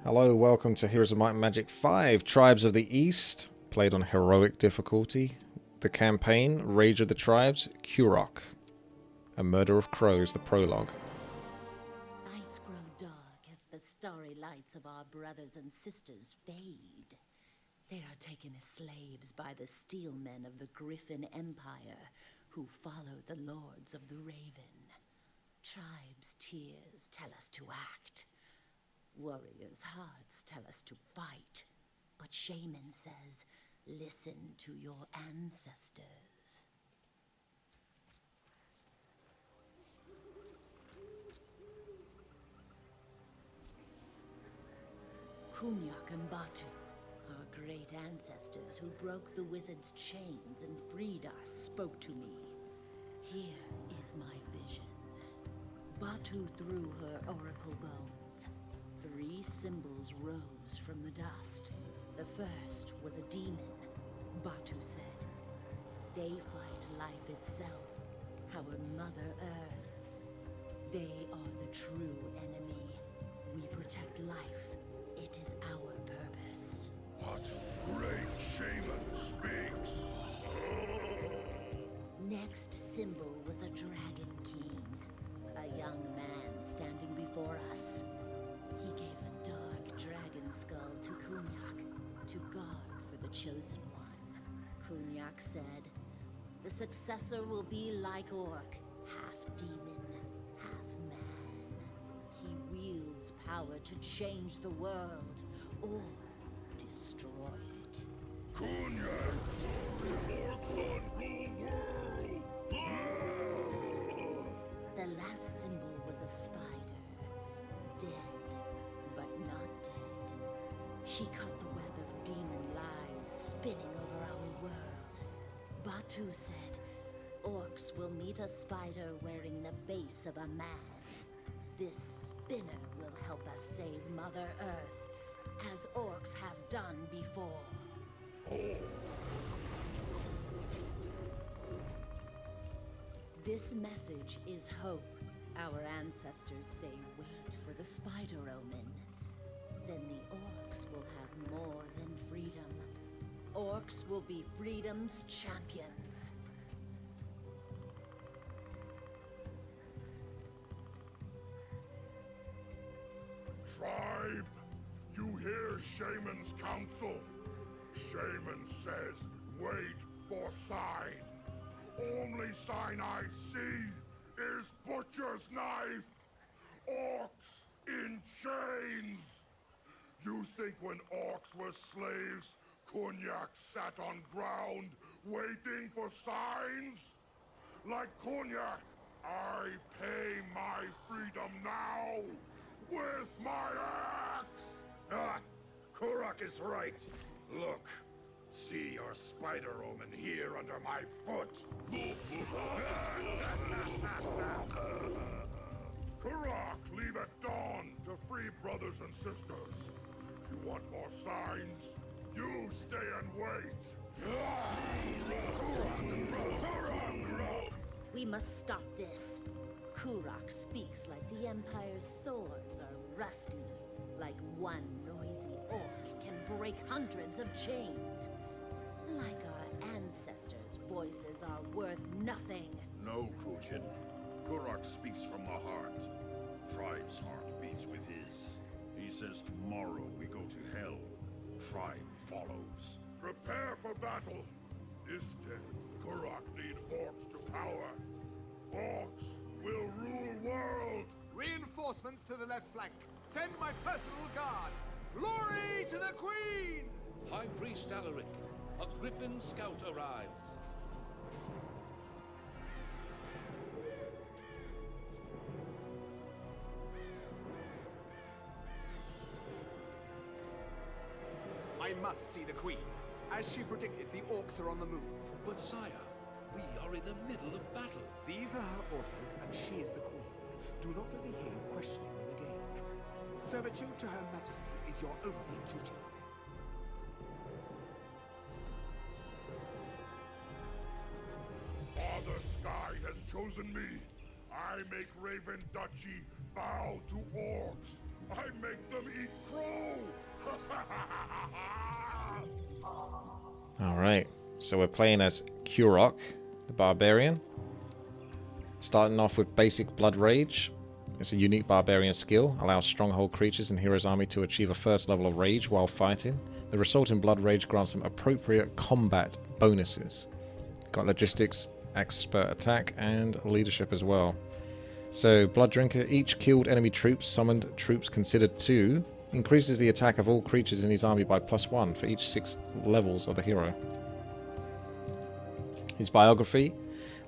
Hello, welcome to Heroes of Might and Magic 5, Tribes of the East, played on heroic difficulty. The campaign, Rage of the Tribes, Kurok. A Murder of Crows, the prologue. Nights grow dark as the starry lights of our brothers and sisters fade. They are taken as slaves by the steelmen of the Griffin Empire, who follow the Lords of the Raven. Tribes' tears tell us to act. Warriors' hearts tell us to fight. But Shaman says, listen to your ancestors. Quroq and Batu, our great ancestors who broke the wizard's chains and freed us, spoke to me. Here is my vision. Batu threw her oracle bones. 3 symbols rose from the dust. The first was a demon, Batu said. They fight life itself, our Mother Earth. They are the true enemy. We protect life. It is our purpose. What great shaman speaks? Next symbol was a dragon king, a young man standing before us. He gave a dark dragon skull to Quroq to guard for the chosen one. Quroq said, the successor will be like Orc, half demon, half man. He wields power to change the world or destroy it. Quroq, Orcs on rule world. The last symbol was a spider, dead, but not dead. She cut the web of demon lies spinning over our world. Batu said, Orcs will meet a spider wearing the base of a man. This spinner will help us save Mother Earth, as Orcs have done before. This message is hope. Our ancestors say wait for the spider omen. Then the Orcs will have more than freedom. Orcs will be freedom's champions. Tribe, you hear Shaman's counsel? Shaman says, wait for sign. Only sign I see is butcher's knife. Orcs in chains. You think when orcs were slaves, Quroq sat on ground waiting for signs? Like Quroq, I pay my freedom now with my axe. Ah, Kurok is right. Look, see your spider omen here under my foot. Kurok, leave at dawn to free brothers and sisters. You want more signs? You stay and wait. We must stop this. Quroq speaks like the Empire's swords are rusty. Like one noisy orc can break hundreds of chains. Like our ancestors' voices are worth nothing. No, Kujin. Kurok speaks from the heart. Tribe's heart beats with his. He says tomorrow we go to hell. Tribe follows. Prepare for battle. This day, Kurok lead orcs to power. Orcs will rule world. Reinforcements to the left flank. Send my personal guard. Glory to the Queen! High Priest Alaric, a Griffin scout arrives. I must see the Queen. As she predicted, the Orcs are on the move. But sire, we are in the middle of battle. These are her orders, and she is the Queen. Do not let me hear you questioning them again. Servitude to Her Majesty is your only duty. Father Sky has chosen me. I make Raven Duchy bow to orcs. I make them eat crows. Alright, so we're playing as Kurok, the barbarian. Starting off with basic Blood Rage. It's a unique barbarian skill, allows stronghold creatures in hero's army to achieve a first level of rage while fighting. The resulting Blood Rage grants them appropriate combat bonuses. Got logistics, expert attack, and leadership as well. So, Blood Drinker, each killed enemy troops, summoned troops considered 2, increases the attack of all creatures in his army by +1 for each 6 levels of the hero. His biography.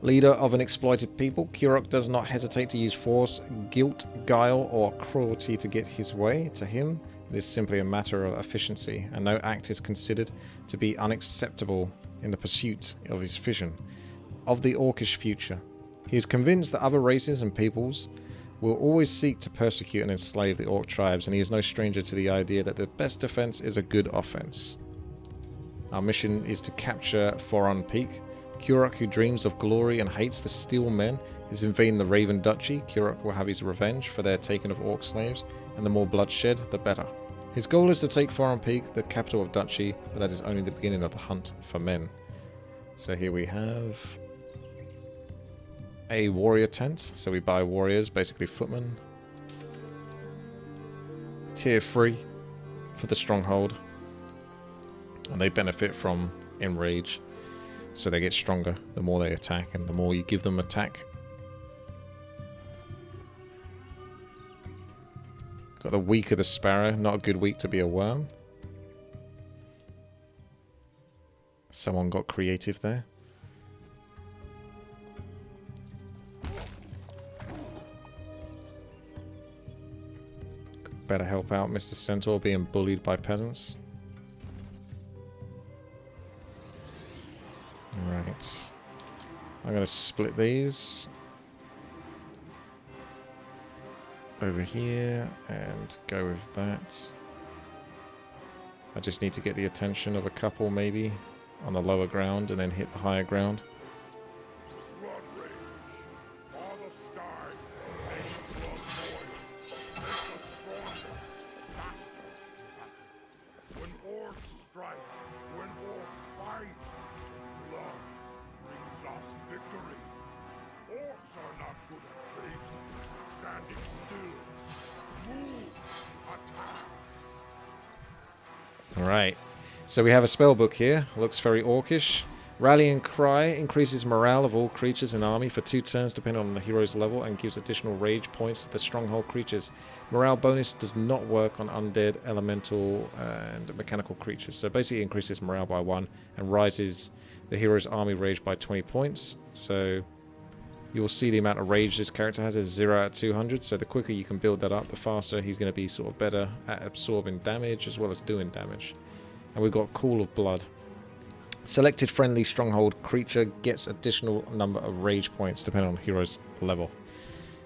Leader of an exploited people, Kurok does not hesitate to use force, guilt, guile, or cruelty to get his way. To him, it is simply a matter of efficiency, and no act is considered to be unacceptable in the pursuit of his vision of the Orcish future. He is convinced that other races and peoples will always seek to persecute and enslave the Orc tribes, and he is no stranger to the idea that the best defense is a good offense. Our mission is to capture Foron Peak. Kurok, who dreams of glory and hates the Steel Men, is invading the Raven Duchy. Kurok will have his revenge for their taking of Orc slaves, and the more bloodshed, the better. His goal is to take Foron Peak, the capital of Duchy, but that is only the beginning of the hunt for men. So here we have a warrior tent. So we buy warriors, basically footmen. Tier 3 for the stronghold. And they benefit from enrage. So they get stronger the more they attack, and the more you give them attack. Got the week of the sparrow, not a good week to be a worm. Someone got creative there. Better help out Mr. Centaur being bullied by peasants. Right. I'm going to split these over here and go with that. I just need to get the attention of a couple maybe on the lower ground and then hit the higher ground. Blood rage. Father sky. Make blood boil. Make us stronger. Faster. When orcs strike. When orcs fight. Blood brings us victory. Orcs are not good at waiting. Standing still. Move. Attack. Alright, so we have a spell book here. Looks very orcish. Rallying Cry increases morale of all creatures in army for 2 turns depending on the hero's level and gives additional rage points to the stronghold creatures. Morale bonus does not work on undead, elemental, and mechanical creatures. So basically it increases morale by 1 and rises the hero's army rage by 20 points. So you'll see the amount of rage this character has is 0 out of 200. So the quicker you can build that up, the faster he's going to be sort of better at absorbing damage as well as doing damage. And we've got Call of Blood. Selected friendly stronghold creature gets additional number of rage points depending on the hero's level.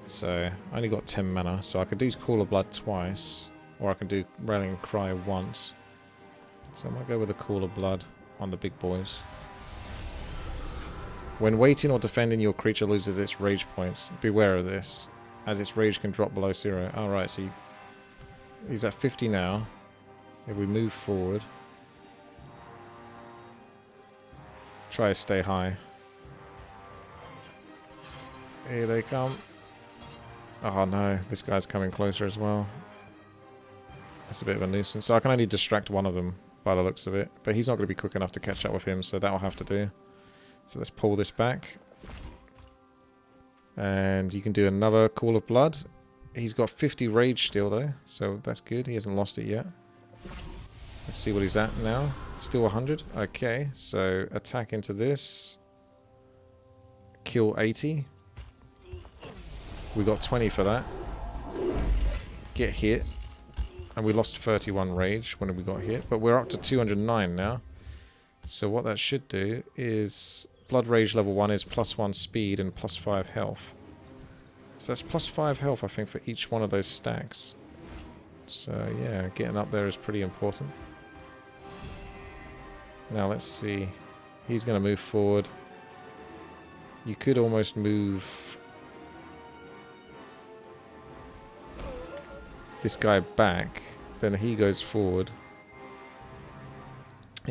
So I only got 10 mana, so I could do Call of Blood twice, or I can do Rallying Cry once. So I might go with the Call of Blood on the big boys. When waiting or defending, your creature loses its rage points. Beware of this, as its rage can drop below 0. Alright, so he's at 50 now. If we move forward, try to stay high. Here they come. Oh no, this guy's coming closer as well. That's a bit of a nuisance. So I can only distract one of them by the looks of it. But he's not going to be quick enough to catch up with him, so that'll have to do. So let's pull this back. And you can do another Call of Blood. He's got 50 rage still though, so that's good. He hasn't lost it yet. Let's see what he's at now. Still 100. Okay, so attack into this. Kill 80. We got 20 for that. Get hit. And we lost 31 rage when we got hit. But we're up to 209 now. So what that should do is... Blood Rage level 1 is +1 speed and +5 health. So that's +5 health, I think, for each one of those stacks. So yeah, getting up there is pretty important. Now let's see. He's going to move forward. You could almost move this guy back. Then he goes forward.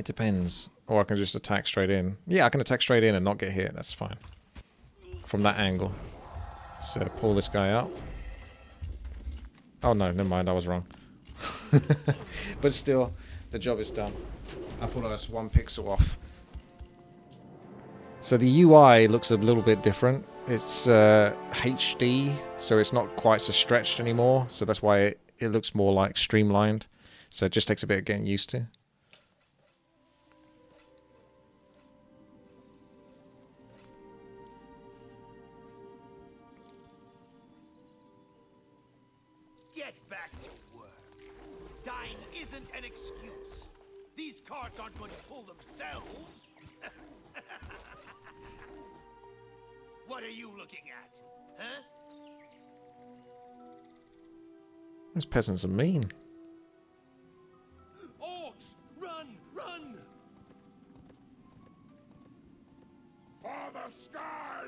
It depends. Or I can just attack straight in. Yeah, I can attack straight in and not get hit. That's fine. From that angle. So pull this guy up. Oh no, never mind. I was wrong. But still, the job is done. I thought I was 1 pixel off. So the UI looks a little bit different. It's HD, so it's not quite so stretched anymore. So that's why it looks more like streamlined. So it just takes a bit of getting used to. Get back to work. Dying isn't an excuse. These carts aren't going to pull themselves. What are you looking at? Huh? Those peasants are mean. Orcs! Run! Run! Father Sky!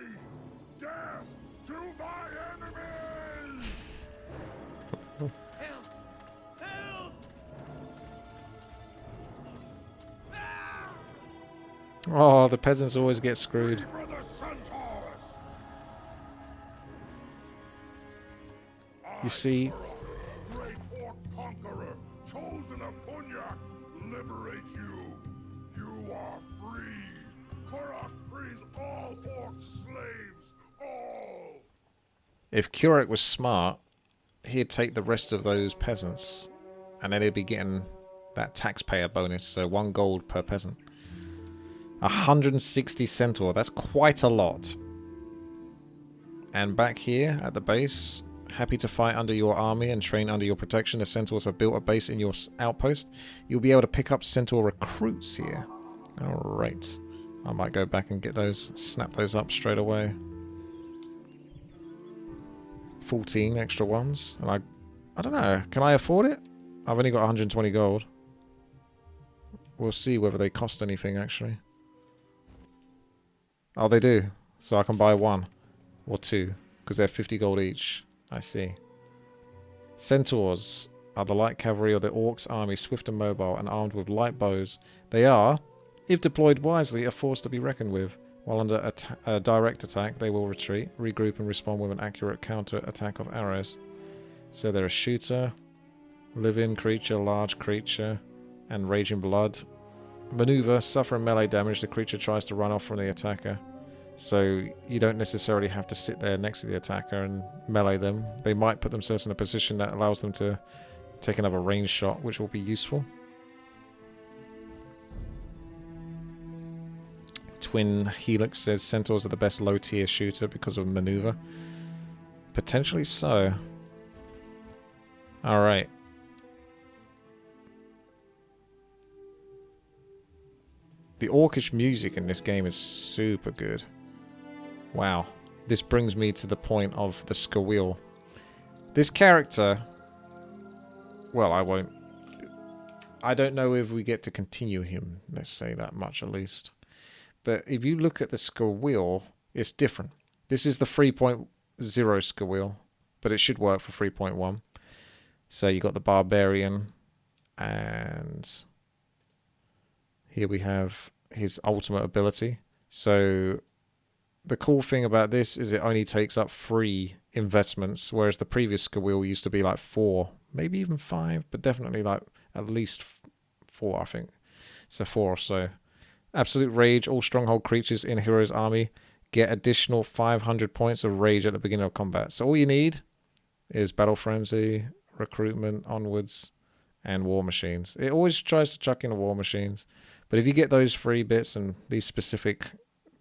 Death to my enemies! Help! Help! Ah! Oh, the peasants always get screwed. Brother Centaurs! You see, Great Orc Conqueror, chosen of Punyak, liberate you. You are free. Kurok frees all Orc slaves. All. if Kurok was smart, he'd take the rest of those peasants, and then he'd be getting that taxpayer bonus, so 1 gold per peasant. 160 centaur, that's quite a lot. And back here at the base, happy to fight under your army and train under your protection. The centaurs have built a base in your outpost. You'll be able to pick up centaur recruits here. Alright. I might go back and get those, snap those up straight away. 14 extra ones. And I don't know, can I afford it? I've only got 120 gold. We'll see whether they cost anything actually. Oh, they do. So I can buy 1 or 2 because they're 50 gold each. I see. Centaurs are the light cavalry of the Orcs army, swift and mobile and armed with light bows. They are, if deployed wisely, a force to be reckoned with. While under direct attack, they will retreat, regroup and respond with an accurate counter attack of arrows. So they're a shooter, live-in creature, large creature, and raging blood. Maneuver, suffer melee damage. The creature tries to run off from the attacker. So you don't necessarily have to sit there next to the attacker and melee them. They might put themselves in a position that allows them to take another range shot, which will be useful. Twin Helix says centaurs are the best low tier shooter because of maneuver. Potentially so. Alright. The orcish music in this game is super good. Wow. This brings me to the point of the Skawil. This character... Well, I don't know if we get to continue him. Let's say that much at least. But if you look at the Skawil, it's different. This is the 3.0 Skawil, but it should work for 3.1. So you got the Barbarian, and here we have his ultimate ability. So the cool thing about this is it only takes up 3 investments, whereas the previous Skawil used to be like 4, maybe even 5, but definitely like at least 4, I think. So 4 or so. Absolute Rage. All Stronghold creatures in a hero's army get additional 500 points of rage at the beginning of combat. So all you need is Battle Frenzy, Recruitment, onwards, and War Machines. It always tries to chuck in War Machines. But if you get those 3 bits and these specific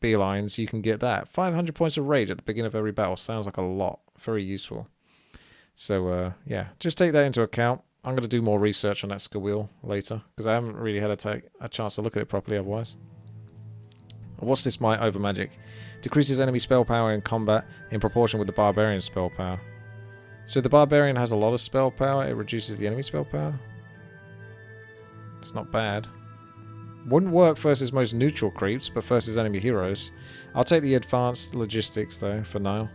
beelines, you can get that. 500 points of rage at the beginning of every battle. Sounds like a lot. Very useful. So, yeah, just take that into account. I'm going to do more research on that Skawil later, because I haven't really had a chance to look at it properly otherwise. What's this Might over magic? Decreases enemy spell power in combat in proportion with the Barbarian spell power. So the Barbarian has a lot of spell power, it reduces the enemy spell power? It's not bad. Wouldn't work versus most neutral creeps, but versus enemy heroes. I'll take the advanced logistics though, for now.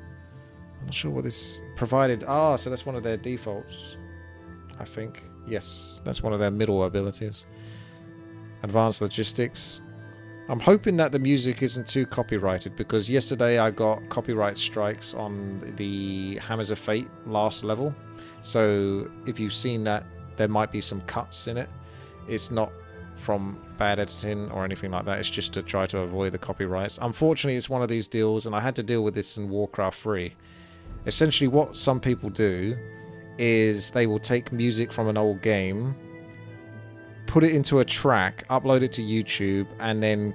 I'm not sure what this provided. Ah, so that's one of their defaults. I think. Yes, that's one of their middle abilities. Advanced logistics. I'm hoping that the music isn't too copyrighted, because yesterday I got copyright strikes on the Hammers of Fate last level. So if you've seen that, there might be some cuts in it. It's not from bad editing or anything like that. It's just to try to avoid the copyrights. Unfortunately, it's one of these deals, and I had to deal with this in Warcraft 3. Essentially, what some people do is they will take music from an old game, put it into a track, upload it to YouTube, and then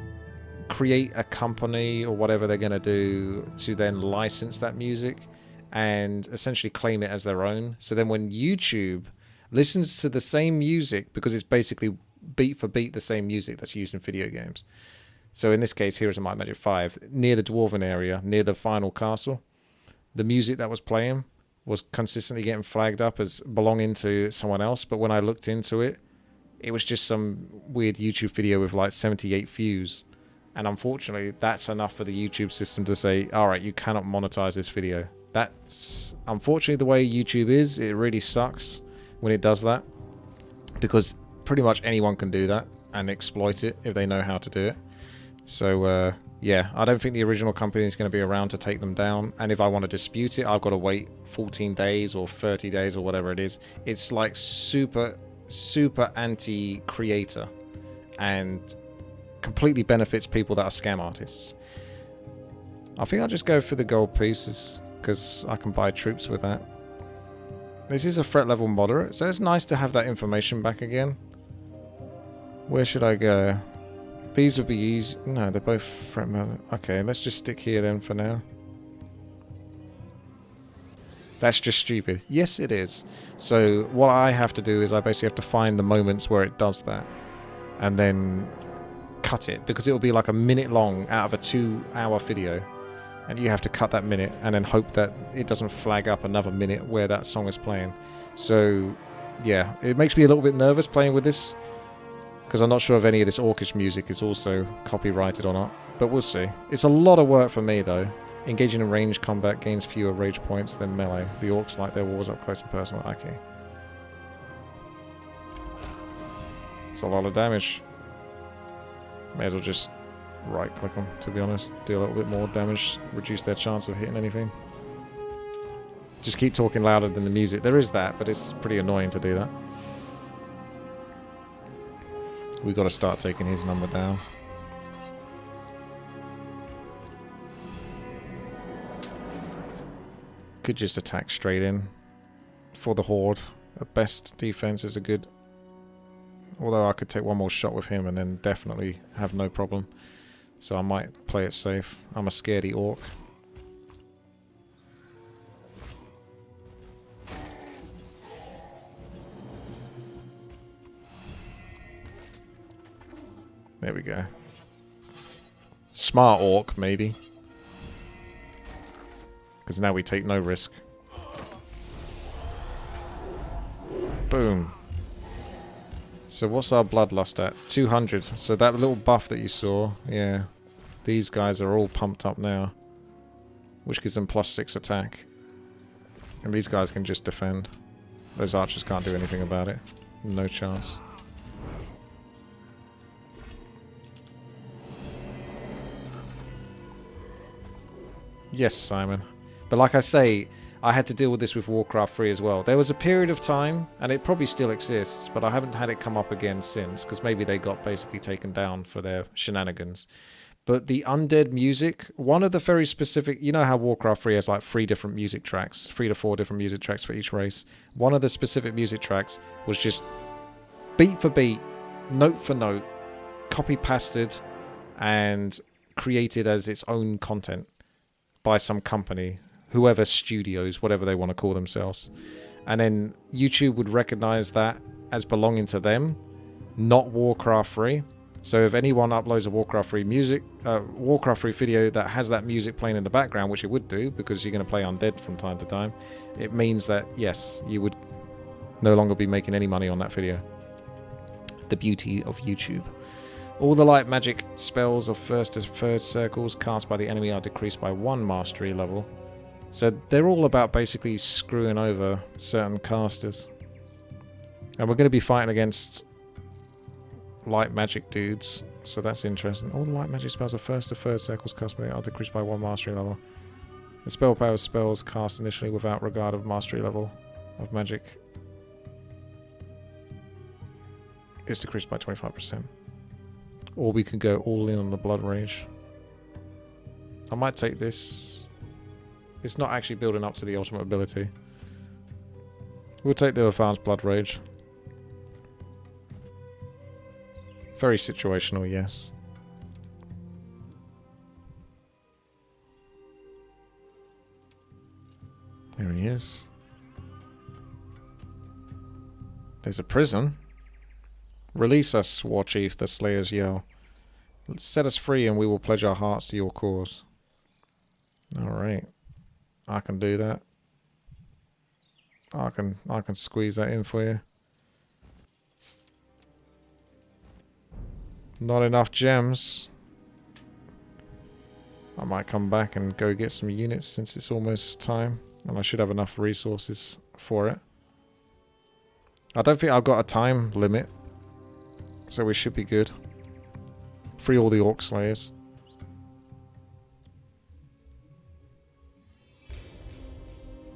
create a company or whatever they're going to do to then license that music and essentially claim it as their own. So then when YouTube listens to the same music, because it's basically beat for beat the same music that's used in video games. So in this case, Heroes of Might and Magic 5, near the Dwarven area, near the final castle, the music that was playing was consistently getting flagged up as belonging to someone else. But when I looked into it, it was just some weird YouTube video with like 78 views. And unfortunately, that's enough for the YouTube system to say, all right, you cannot monetize this video. That's unfortunately the way YouTube is. It really sucks when it does that, because pretty much anyone can do that and exploit it if they know how to do it. So yeah, I don't think the original company is going to be around to take them down. And if I want to dispute it, I've got to wait 14 days or 30 days or whatever it is. It's like super anti-creator and completely benefits people that are scam artists. I think I'll just go for the gold pieces, because I can buy troops with that. This is a threat level moderate, so it's nice to have that information back again. Where should I go? These would be easy. No, they're both threat moderate. Okay, let's just stick here then for now. That's just stupid. Yes, it is. So what I have to do is I basically have to find the moments where it does that and then cut it, because it will be like a minute long out of a 2-hour video, and you have to cut that minute and then hope that it doesn't flag up another minute where that song is playing. So yeah, it makes me a little bit nervous playing with this, because I'm not sure if any of this Orcish music is also copyrighted or not, but we'll see. It's a lot of work for me though. Engaging in ranged combat gains fewer rage points than melee. The Orcs like their wars up close and personal. Okay. It's a lot of damage. May as well just right click them, to be honest. Do a little bit more damage, reduce their chance of hitting anything. Just keep talking louder than the music. There is that, but it's pretty annoying to do that. We got to start taking his number down. Could just attack straight in for the horde. At best, defense is a good... Although I could take one more shot with him and then definitely have no problem. So I might play it safe. I'm a scaredy orc. There we go. Smart orc, maybe. Because now we take no risk. Boom. So what's our bloodlust at? 200. So that little buff that you saw, yeah. These guys are all pumped up now. Which gives them +6 attack. And these guys can just defend. Those archers can't do anything about it. No chance. Yes, Simon. But like I say, I had to deal with this with Warcraft 3 as well. There was a period of time, and it probably still exists, but I haven't had it come up again since, because maybe they got basically taken down for their shenanigans. But the undead music, one of the very specific... You know how Warcraft 3 has like 3 different music tracks, 3 to 4 different music tracks for each race. One of the specific music tracks was just beat for beat, note for note, copy-pasted, and created as its own content by some company, whoever studios, whatever they want to call themselves. And then YouTube would recognize that as belonging to them, not Warcraft 3. So if anyone uploads a Warcraft 3 music, Warcraft 3 video that has that music playing in the background, which it would do because you're going to play undead from time to time, it means that yes, you would no longer be making any money on that video. The beauty of YouTube. All the light magic spells of first to third circles cast by the enemy are decreased by 1 mastery level. So they're all about basically screwing over certain casters. And we're going to be fighting against light magic dudes, so that's interesting. All the light magic spells are first to third circles cast by are decreased by 1 mastery level. The spell power spells cast initially without regard of mastery level of magic is decreased by 25%. Or we can go all in on the Blood Rage. I might take this. It's not actually building up to the ultimate ability. We'll take the Advanced Blood Rage. Very situational, yes. There he is. There's a prison. Release us, War Chief, the Slayers yell. Set us free and we will pledge our hearts to your cause. Alright. I can do that. I can squeeze that in for you. Not enough gems. I might come back and go get some units since it's almost time. And I should have enough resources for it. I don't think I've got a time limit. So we should be good. Free all the Orc Slayers.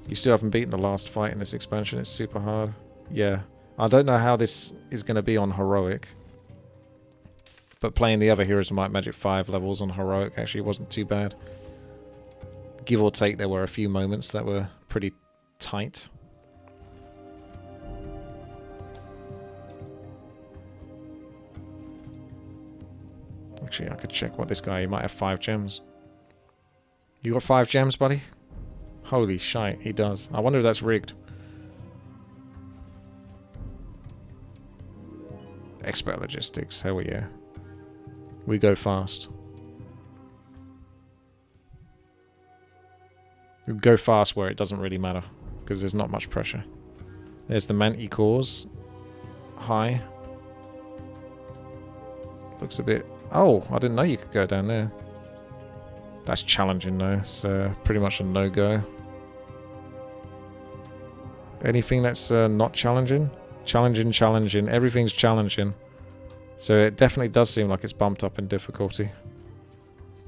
You still haven't beaten the last fight in this expansion. It's super hard. Yeah. I don't know how this is going to be on Heroic. But playing the other Heroes of Might Magic 5 levels on Heroic actually wasn't too bad. Give or take, there were a few moments that were pretty tight. Actually, I could check what this guy... He might have 5 gems. You got 5 gems, buddy? Holy shite, he does. I wonder if that's rigged. Expert logistics, hell yeah. We go fast. We go fast where it doesn't really matter, because there's not much pressure. There's the Manticores. High. Looks a bit... Oh, I didn't know you could go down there. That's challenging though, so pretty much a no-go. Anything that's not challenging? Challenging. Everything's challenging. So it definitely does seem like it's bumped up in difficulty.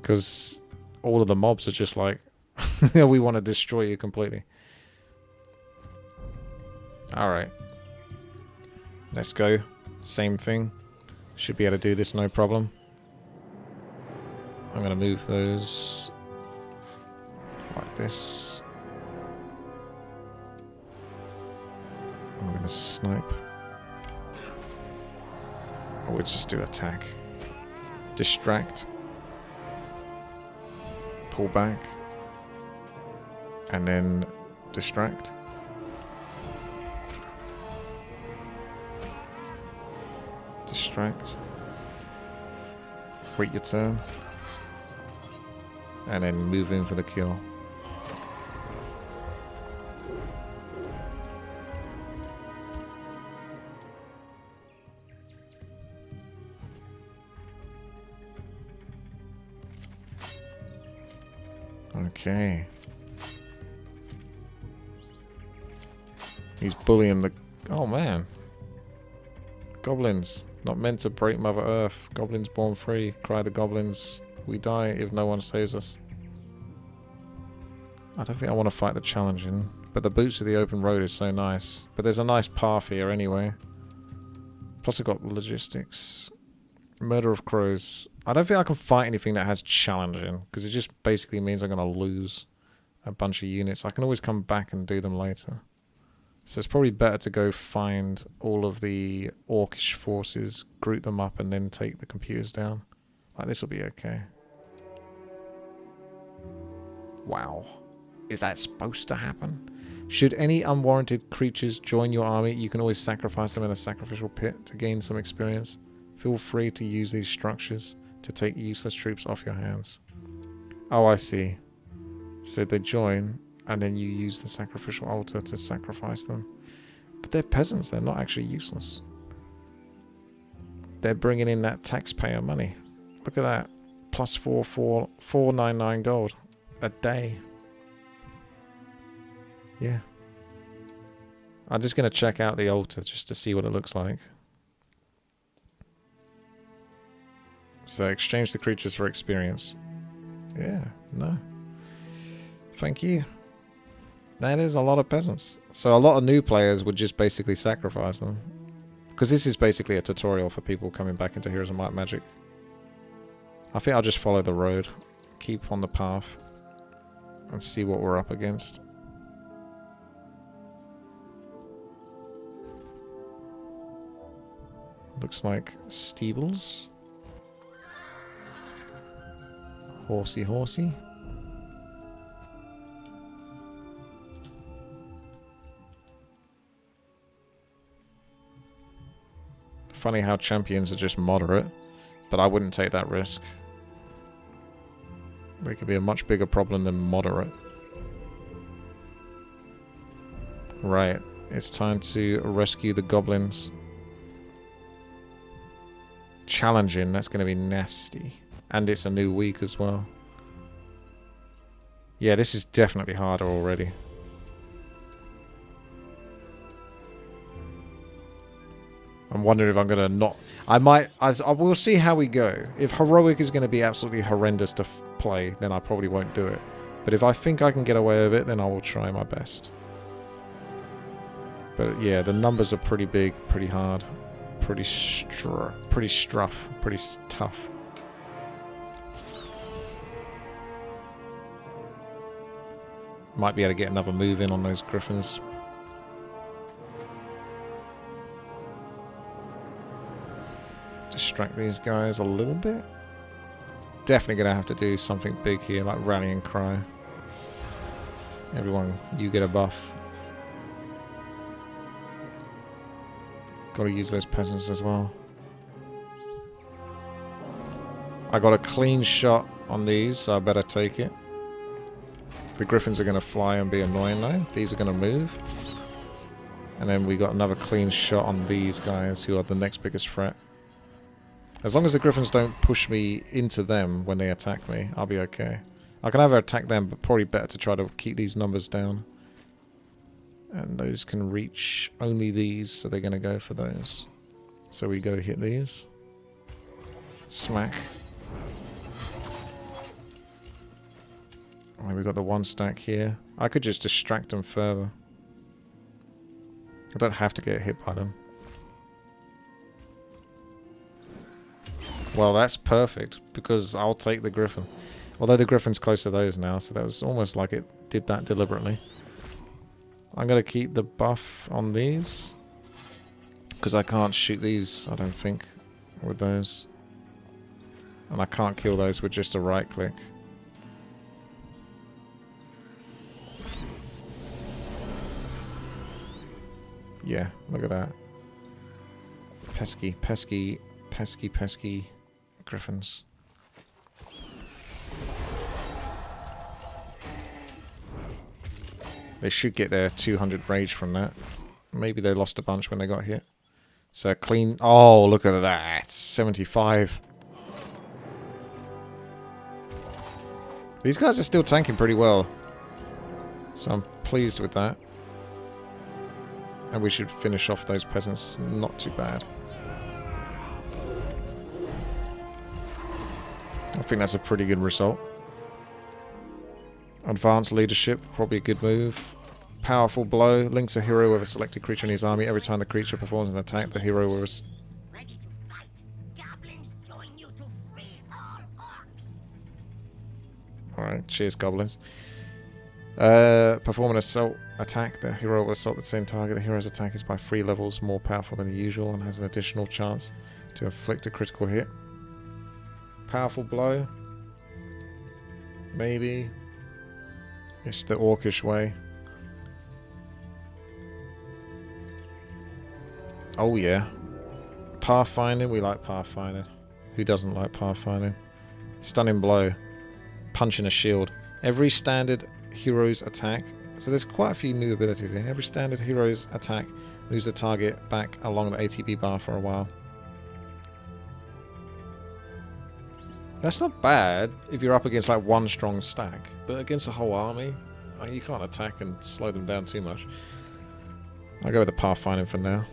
Because all of the mobs are just like, we want to destroy you completely. Alright. Let's go. Same thing. Should be able to do this no problem. I'm going to move those like this. I'm going to snipe. Or we'll just do attack. Distract. Pull back. And then distract. Distract. Wait your turn. And then move in for the kill. Okay. He's bullying the... Oh man. Goblins. Not meant to break Mother Earth. Goblins born free. Cry the goblins. We die if no one saves us. I don't think I want to fight the challenging. But the boots of the open road is so nice. But there's a nice path here anyway. Plus I've got logistics. Murder of Crows. I don't think I can fight anything that has challenging. Because it just basically means I'm going to lose a bunch of units. I can always come back and do them later. So it's probably better to go find all of the Orcish forces, group them up, and then take the computers down. Like, this will be okay. Wow. Is that supposed to happen? Should any unwarranted creatures join your army, you can always sacrifice them in a sacrificial pit to gain some experience. Feel free to use these structures to take useless troops off your hands. Oh, I see. So they join... and then you use the sacrificial altar to sacrifice them. But they're peasants, they're not actually useless. They're bringing in that taxpayer money. Look at that. Plus 499 gold a day. Yeah. I'm just going to check out the altar just to see what it looks like. So exchange the creatures for experience. Yeah, no. Thank you. That is a lot of peasants. So a lot of new players would just basically sacrifice them. Because this is basically a tutorial for people coming back into Heroes of Might and Magic. I think I'll just follow the road. Keep on the path. And see what we're up against. Looks like stables. Horsey, horsey. Funny how champions are just moderate, but I wouldn't take that risk. They could be a much bigger problem than moderate. Right, it's time to rescue the goblins. Challenging, that's going to be nasty. And it's a new week as well. Yeah, this is definitely harder already. I'm wondering if I'm going to not... I will see how we go. If Heroic is going to be absolutely horrendous to play, then I probably won't do it. But if I think I can get away with it, then I will try my best. But yeah, the numbers are pretty big, pretty hard. Pretty tough. Might be able to get another move in on those griffins. Distract these guys a little bit. Definitely gonna have to do something big here, like rallying cry. Everyone, you get a buff. Gotta use those peasants as well. I got a clean shot on these, so I better take it. The griffins are going to fly and be annoying though. These are going to move. And then we got another clean shot on these guys, who are the next biggest threat. As long as the griffins don't push me into them when they attack me, I'll be okay. I can either attack them, but probably better to try to keep these numbers down. And those can reach only these, so they're going to go for those. So we go hit these. Smack. And we've got the one stack here. I could just distract them further. I don't have to get hit by them. Well, that's perfect, because I'll take the griffin. Although the griffin's close to those now, so that was almost like it did that deliberately. I'm going to keep the buff on these, because I can't shoot these, I don't think, with those. And I can't kill those with just a right click. Yeah, look at that. Pesky, pesky, pesky, pesky griffins. They should get their 200 rage from that. Maybe they lost a bunch when they got hit. So clean... Oh, look at that. 75. These guys are still tanking pretty well. So I'm pleased with that. And we should finish off those peasants not too bad. I think that's a pretty good result. Advanced leadership, probably a good move. Powerful blow, links a hero with a selected creature in his army. Every time the creature performs an attack, the hero will... Ready to fight. Goblins join you to free all orcs. Alright, cheers goblins. Perform an assault attack. The hero will assault the same target. The hero's attack is by 3 levels more powerful than the usual and has an additional chance to inflict a critical hit. Powerful blow. Maybe. It's the orcish way. Oh yeah. Pathfinding. We like pathfinding. Who doesn't like pathfinding? Stunning blow. Punch in a shield. Every standard hero's attack. So there's quite a few new abilities here. Every standard hero's attack moves the target back along the ATB bar for a while. That's not bad if you're up against like one strong stack, but against a whole army, you can't attack and slow them down too much. I'll go with the pathfinding for now.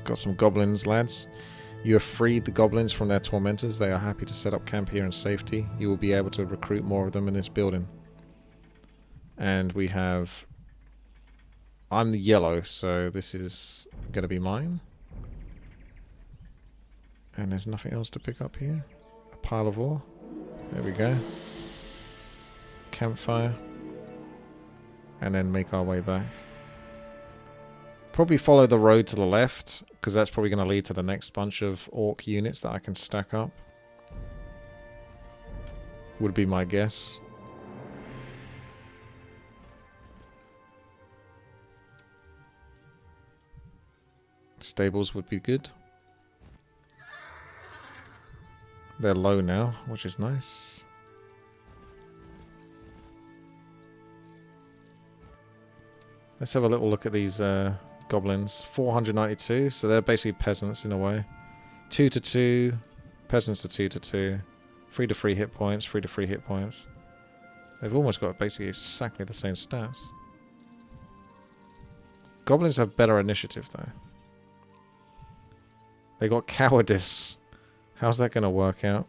Got some goblins, lads. You have freed the goblins from their tormentors. They are happy to set up camp here in safety. You will be able to recruit more of them in this building. And we have... I'm the yellow, so this is going to be mine. And there's nothing else to pick up here. A pile of ore. There we go. Campfire. And then make our way back. Probably follow the road to the left, because that's probably going to lead to the next bunch of orc units that I can stack up. Would be my guess. Stables would be good. They're low now, which is nice. Let's have a little look at these goblins. 492, so they're basically peasants in a way. 2 to 2, peasants are 2 to 2. 3 to 3 hit points, 3 to 3 hit points. They've almost got basically exactly the same stats. Goblins have better initiative though. They got cowardice. How's that going to work out?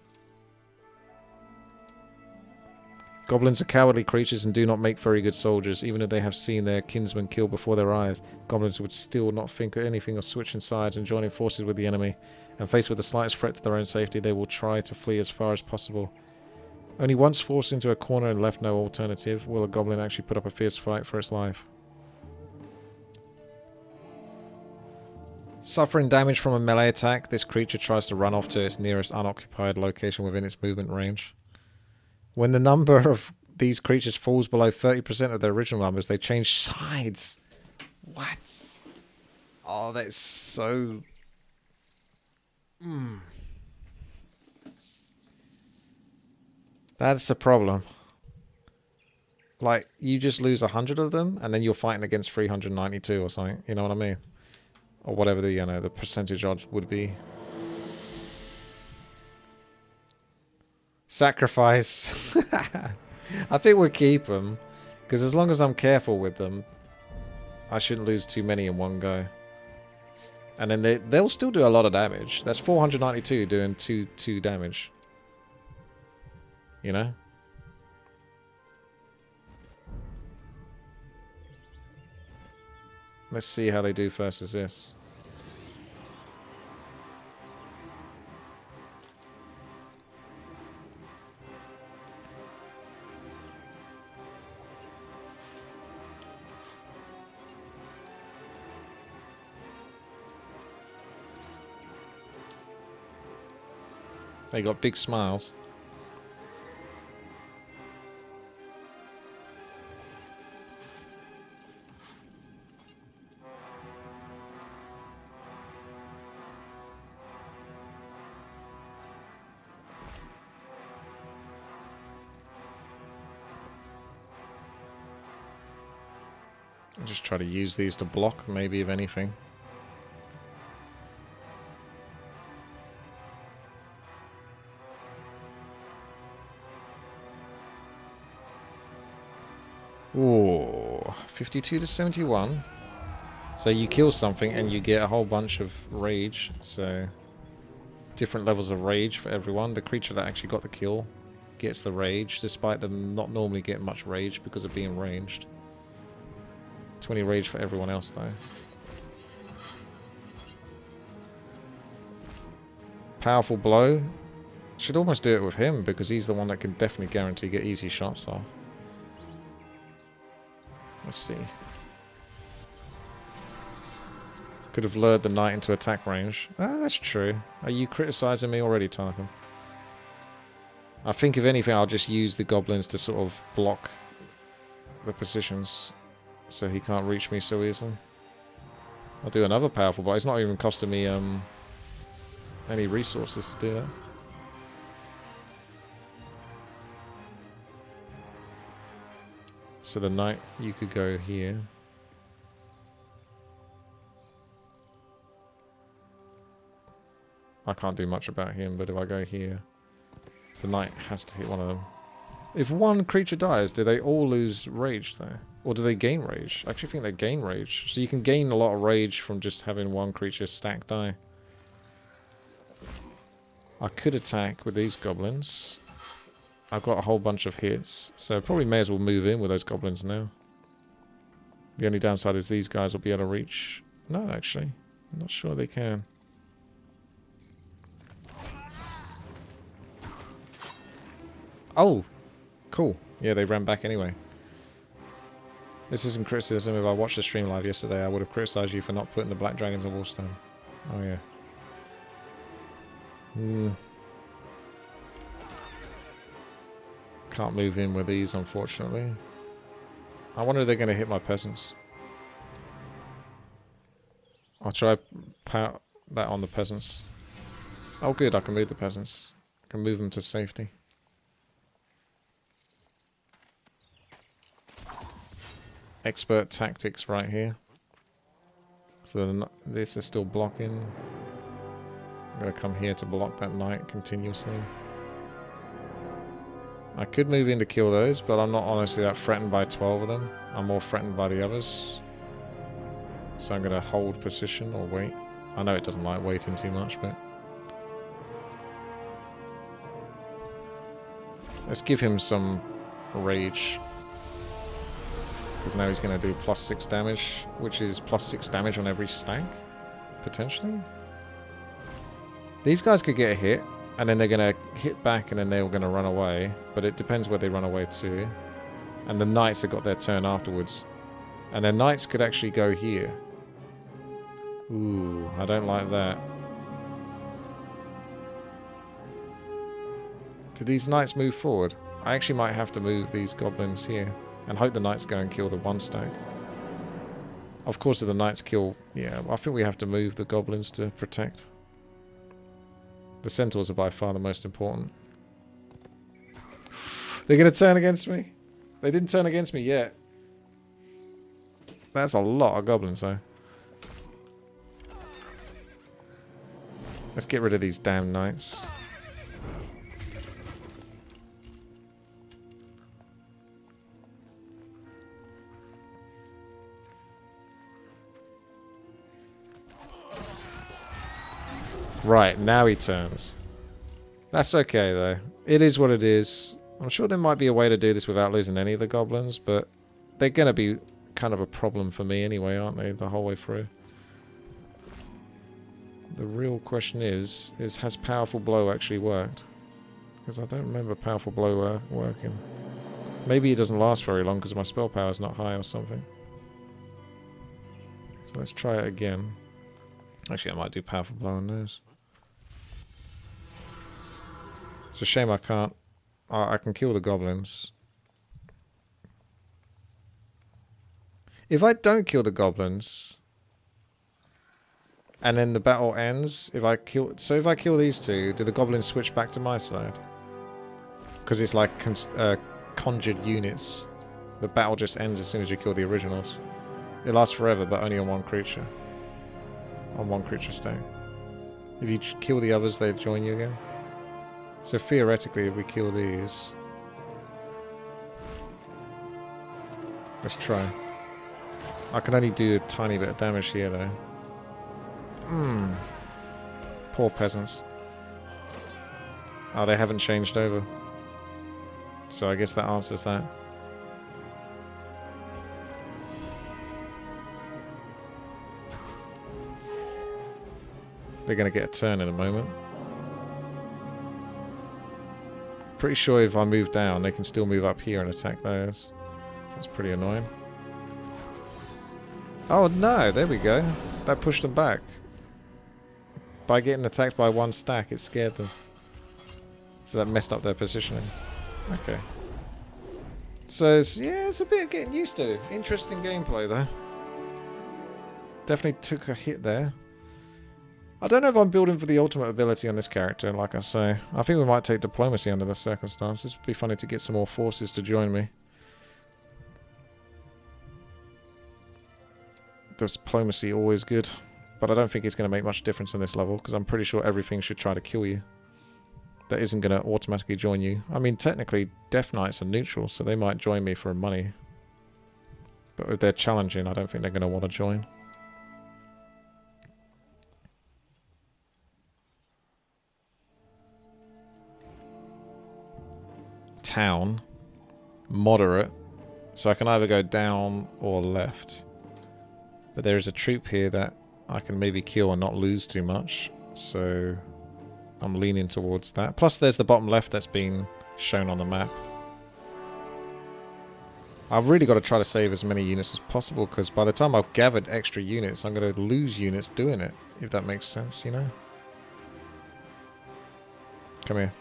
Goblins are cowardly creatures and do not make very good soldiers. Even if they have seen their kinsmen killed before their eyes, goblins would still not think of anything of switching sides and joining forces with the enemy. And faced with the slightest threat to their own safety, they will try to flee as far as possible. Only once forced into a corner and left no alternative, will a goblin actually put up a fierce fight for its life. Suffering damage from a melee attack, this creature tries to run off to its nearest unoccupied location within its movement range. When the number of these creatures falls below 30% of their original numbers, they change sides. What? Oh, that's so... That's a problem. Like, you just lose 100 of them, and then you're fighting against 392 or something. You know what I mean? Or whatever the, you know, the percentage odds would be. Sacrifice. I think we'll keep them. Because as long as I'm careful with them, I shouldn't lose too many in one go. And then they'll still do a lot of damage. That's 492 doing 2 damage. You know? Let's see how they do versus this. They got big smiles. I'll just try to use these to block, maybe, if anything. Ooh, 52 to 71. So you kill something and you get a whole bunch of rage. So different levels of rage for everyone. The creature that actually got the kill gets the rage, despite them not normally getting much rage because of being ranged. 20 rage for everyone else though. Powerful blow. Should almost do it with him because he's the one that can definitely guarantee get easy shots off. Let's see. Could have lured the knight into attack range. Ah, that's true. Are you criticizing me already, Tarkin? I think if anything I'll just use the goblins to sort of block the positions so he can't reach me so easily. I'll do another powerful blow. It's not even costing me any resources to do that. So the knight, you could go here. I can't do much about him, but if I go here, the knight has to hit one of them. If one creature dies, do they all lose rage though? Or do they gain rage? I actually think they gain rage. So you can gain a lot of rage from just having one creature stack die. I could attack with these goblins. I've got a whole bunch of hits, so probably may as well move in with those goblins now. The only downside is these guys will be able to reach. No, actually. I'm not sure they can. Oh! Cool. Yeah, they ran back anyway. This isn't criticism. If I watched the stream live yesterday, I would have criticized you for not putting the black dragons in Wallstone. Oh, yeah. Can't move in with these, unfortunately. I wonder if they're going to hit my peasants. I'll try pout that on the peasants. Oh, good. I can move the peasants. I can move them to safety. Expert tactics right here. So this is still blocking. I'm going to come here to block that knight continuously. I could move in to kill those, but I'm not honestly that threatened by 12 of them. I'm more threatened by the others. So I'm going to hold position or wait. I know it doesn't like waiting too much, but... let's give him some rage. Because now he's going to do +6 damage, which is +6 damage on every stack, potentially. These guys could get a hit, and then they're going to hit back, and then they're going to run away. But it depends where they run away to. And the knights have got their turn afterwards. And their knights could actually go here. Ooh, I don't like that. Do these knights move forward? I actually might have to move these goblins here. And hope the knights go and kill the one stack. Of course, if the knights kill... yeah, I think we have to move the goblins to protect. The centaurs are by far the most important. They're going to turn against me? They didn't turn against me yet. That's a lot of goblins, though. Let's get rid of these damn knights. Right, now he turns. That's okay, though. It is what it is. I'm sure there might be a way to do this without losing any of the goblins, but they're going to be kind of a problem for me anyway, aren't they, the whole way through? The real question is has Powerful Blow actually worked? Because I don't remember Powerful Blow working. Maybe it doesn't last very long because my spell power is not high or something. So let's try it again. Actually, I might do Powerful Blow on those. It's a shame I can't... I can kill the goblins. If I don't kill the goblins... and then the battle ends, if I kill... so if I kill these two, do the goblins switch back to my side? Because it's like conjured units. The battle just ends as soon as you kill the originals. It lasts forever, but only on one creature. On one creature stack. If you kill the others, they join you again. So theoretically, if we kill these... let's try. I can only do a tiny bit of damage here, though. Poor peasants. Oh, they haven't changed over. So I guess that answers that. They're going to get a turn in a moment. Pretty sure if I move down, they can still move up here and attack those. So that's pretty annoying. Oh no, there we go. That pushed them back. By getting attacked by one stack, it scared them. So that messed up their positioning. Okay. So, yeah, it's a bit of getting used to. Interesting gameplay, though. Definitely took a hit there. I don't know if I'm building for the ultimate ability on this character, like I say. I think we might take diplomacy under the circumstances. It'd be funny to get some more forces to join me. Diplomacy, always good. But I don't think it's going to make much difference on this level, because I'm pretty sure everything should try to kill you. that isn't going to automatically join you. I mean, technically, Death Knights are neutral, so they might join me for money. But if they're challenging, I don't think they're going to want to join. Town. Moderate. So I can either go down or left. But there is a troop here that I can maybe kill and not lose too much. So I'm leaning towards that. Plus there's the bottom left that's been shown on the map. I've really got to try to save as many units as possible, because by the time I've gathered extra units, I'm going to lose units doing it, if that makes sense, you know? Come here.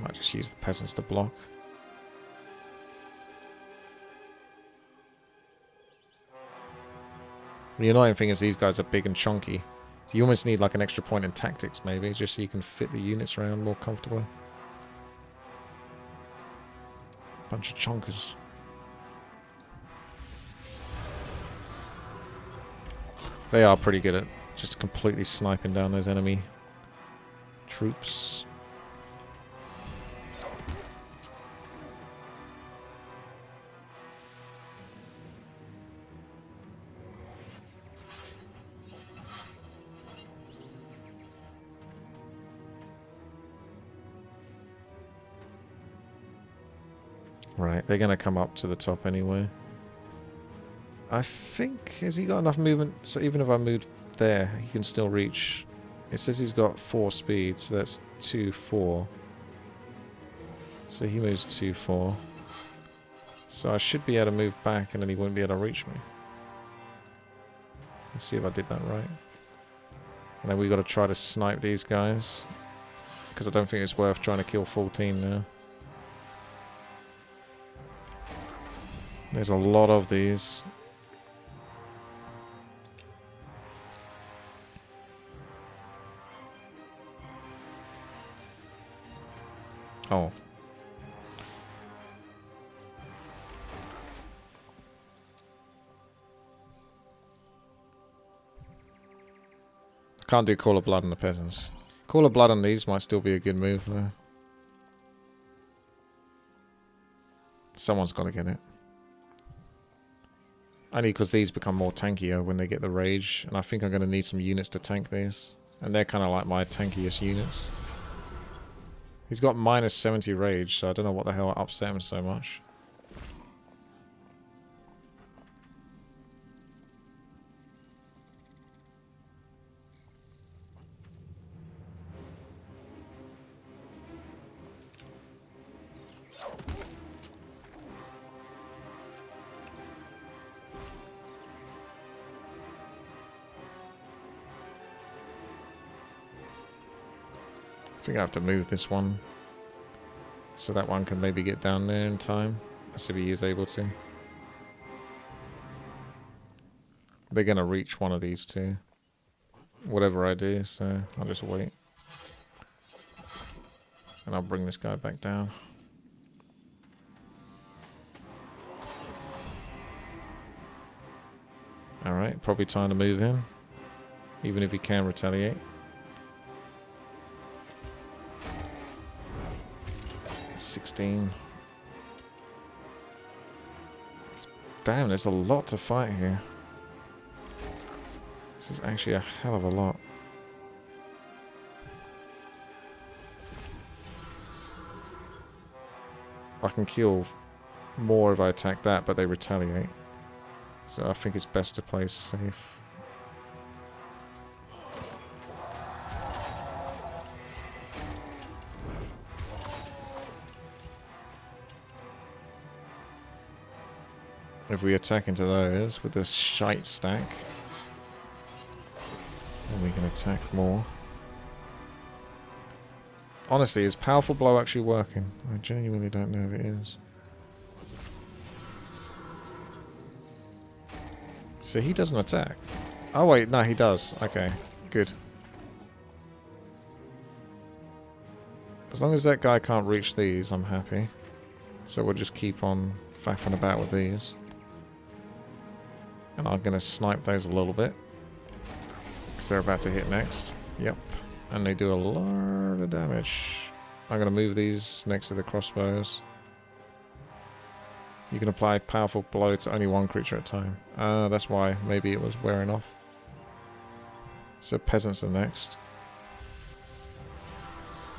Might just use the peasants to block. The annoying thing is these guys are big and chunky. So you almost need like an extra point in tactics maybe, just so you can fit the units around more comfortably. Bunch of chonkers. They are pretty good at just completely sniping down those enemy troops. Right, they're going to come up to the top anyway. I think... Has he got enough movement? So even if I move there, he can still reach... It says he's got 4 speed, so that's 2, 4. So he moves 2, 4. So I should be able to move back and then he won't be able to reach me. Let's see if I did that right. And then we've got to try to snipe these guys. Because I don't think it's worth trying to kill full team now. There's a lot of these. Oh. Can't do Call of Blood on the peasants. Call of Blood on these might still be a good move though. Someone's got to get it. Only because these become more tankier when they get the rage, and I think I'm going to need some units to tank these. And they're kind of like my tankiest units. He's got minus 70 rage, so I don't know what the hell upset him so much. I think I have to move this one so that one can maybe get down there in time. Let's see if he is able to. They're going to reach one of these two, whatever I do, so I'll just wait. And I'll bring this guy back down. Alright, probably time to move in, even if he can retaliate. 16. Damn, there's a lot to fight here. This is actually a hell of a lot. I can kill more if I attack that, but they retaliate. So I think it's best to play safe. If we attack into those with this shite stack, then we can attack more. Honestly, is Powerful Blow actually working? I genuinely don't know if it is. So he doesn't attack. Oh wait, no, he does. Okay, good. As long as that guy can't reach these, I'm happy. So we'll just keep on faffing about with these. And I'm going to snipe those a little bit. Because they're about to hit next. Yep. And they do a lot of damage. I'm going to move these next to the crossbows. You can apply powerful blow to only one creature at a time. That's why maybe it was wearing off. So peasants are next.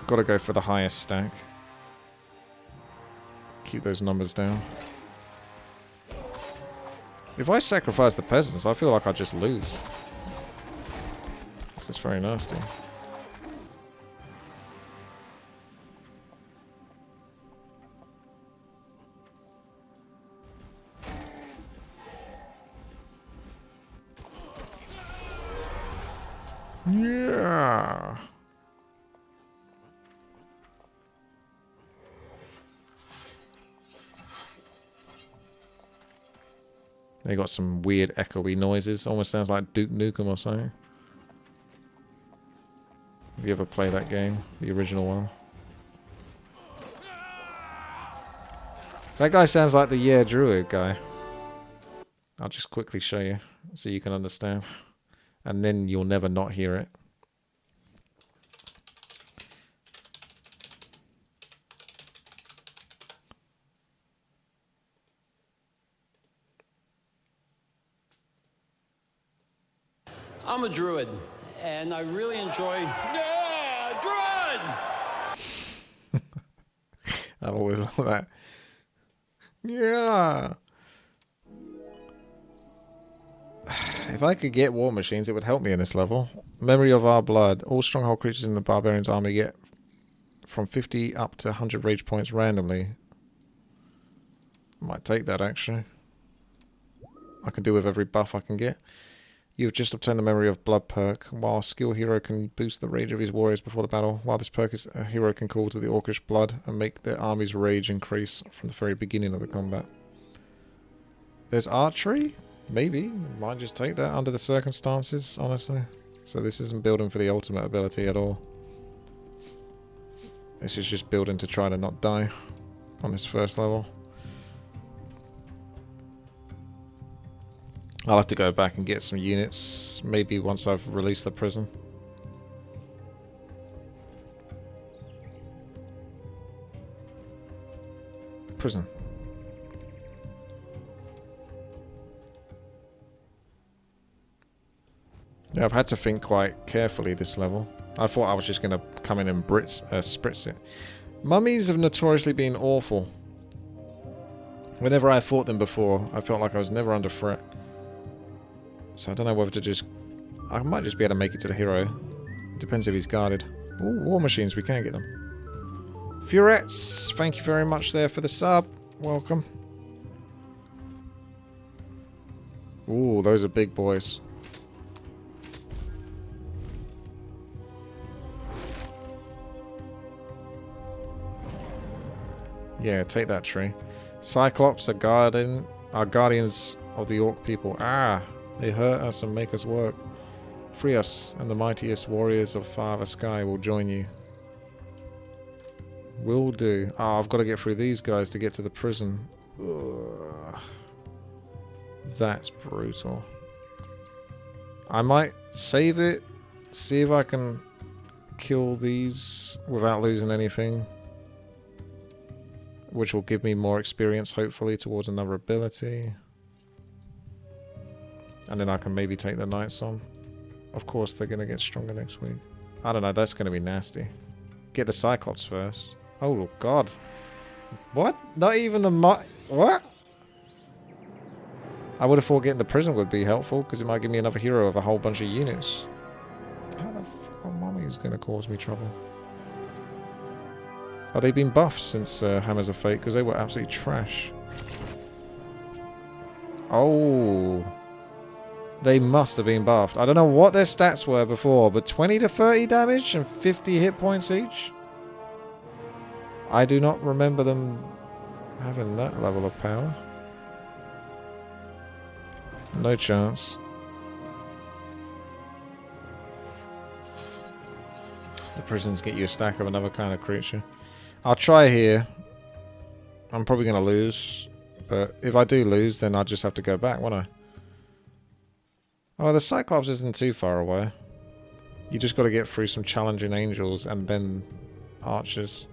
Got to go for the highest stack. Keep those numbers down. If I sacrifice the peasants, I feel like I just lose. This is very nasty. Yeah. They got some weird echoey noises. Almost sounds like Duke Nukem or something. Have you ever played that game? The original one? That guy sounds like the Yeah Druid guy. I'll just quickly show you so you can understand. And then you'll never not hear it. I'm a druid, and I really enjoy... Yeah, druid! I've always loved that. Yeah. If I could get war machines, it would help me in this level. Memory of our blood. All stronghold creatures in the barbarian's army get from 50 up to 100 rage points randomly. Might take that, actually. I can do with every buff I can get. You've just obtained the Memory of Blood perk. While a skill hero can boost the rage of his warriors before the battle, while this perk is a hero can call to the Orcish blood and make their army's rage increase from the very beginning of the combat. There's archery? Maybe. Might just take that under the circumstances, honestly. So this isn't building for the ultimate ability at all. This is just building to try to not die on this first level. I'll have to go back and get some units, maybe once I've released the prison. Prison. Yeah, I've had to think quite carefully this level. I thought I was just going to come in and spritz it. Mummies have notoriously been awful. Whenever I fought them before, I felt like I was never under threat. So I don't know whether to just... I might just be able to make it to the hero. Depends if he's guarded. Ooh, war machines, we can get them. Furettes, thank you very much there for the sub. Welcome. Ooh, those are big boys. Yeah, take that tree. Cyclops are guardians of the Orc people. Ah, they hurt us and make us work. Free us, and the mightiest warriors of Father Sky will join you. Will do. Ah, I've got to get through these guys to get to the prison. Ugh. That's brutal. I might save it, see if I can kill these without losing anything. Which will give me more experience, hopefully, towards another ability. And then I can maybe take the knights on. Of course, they're going to get stronger next week. I don't know, that's going to be nasty. Get the Cyclops first. Oh, God. What? Not even the what? I would have thought getting the prison would be helpful, because it might give me another hero of a whole bunch of units. How the fuck are mummies going to cause me trouble? Oh, they've been buffed since Hammers of Fate, because they were absolutely trash. Oh. They must have been buffed. I don't know what their stats were before, but 20 to 30 damage and 50 hit points each? I do not remember them having that level of power. No chance. The prisons get you a stack of another kind of creature. I'll try here. I'm probably going to lose, But if I do lose, then I'll just have to go back, won't I? Oh, the Cyclops isn't too far away. You just got to get through some challenging angels and then archers.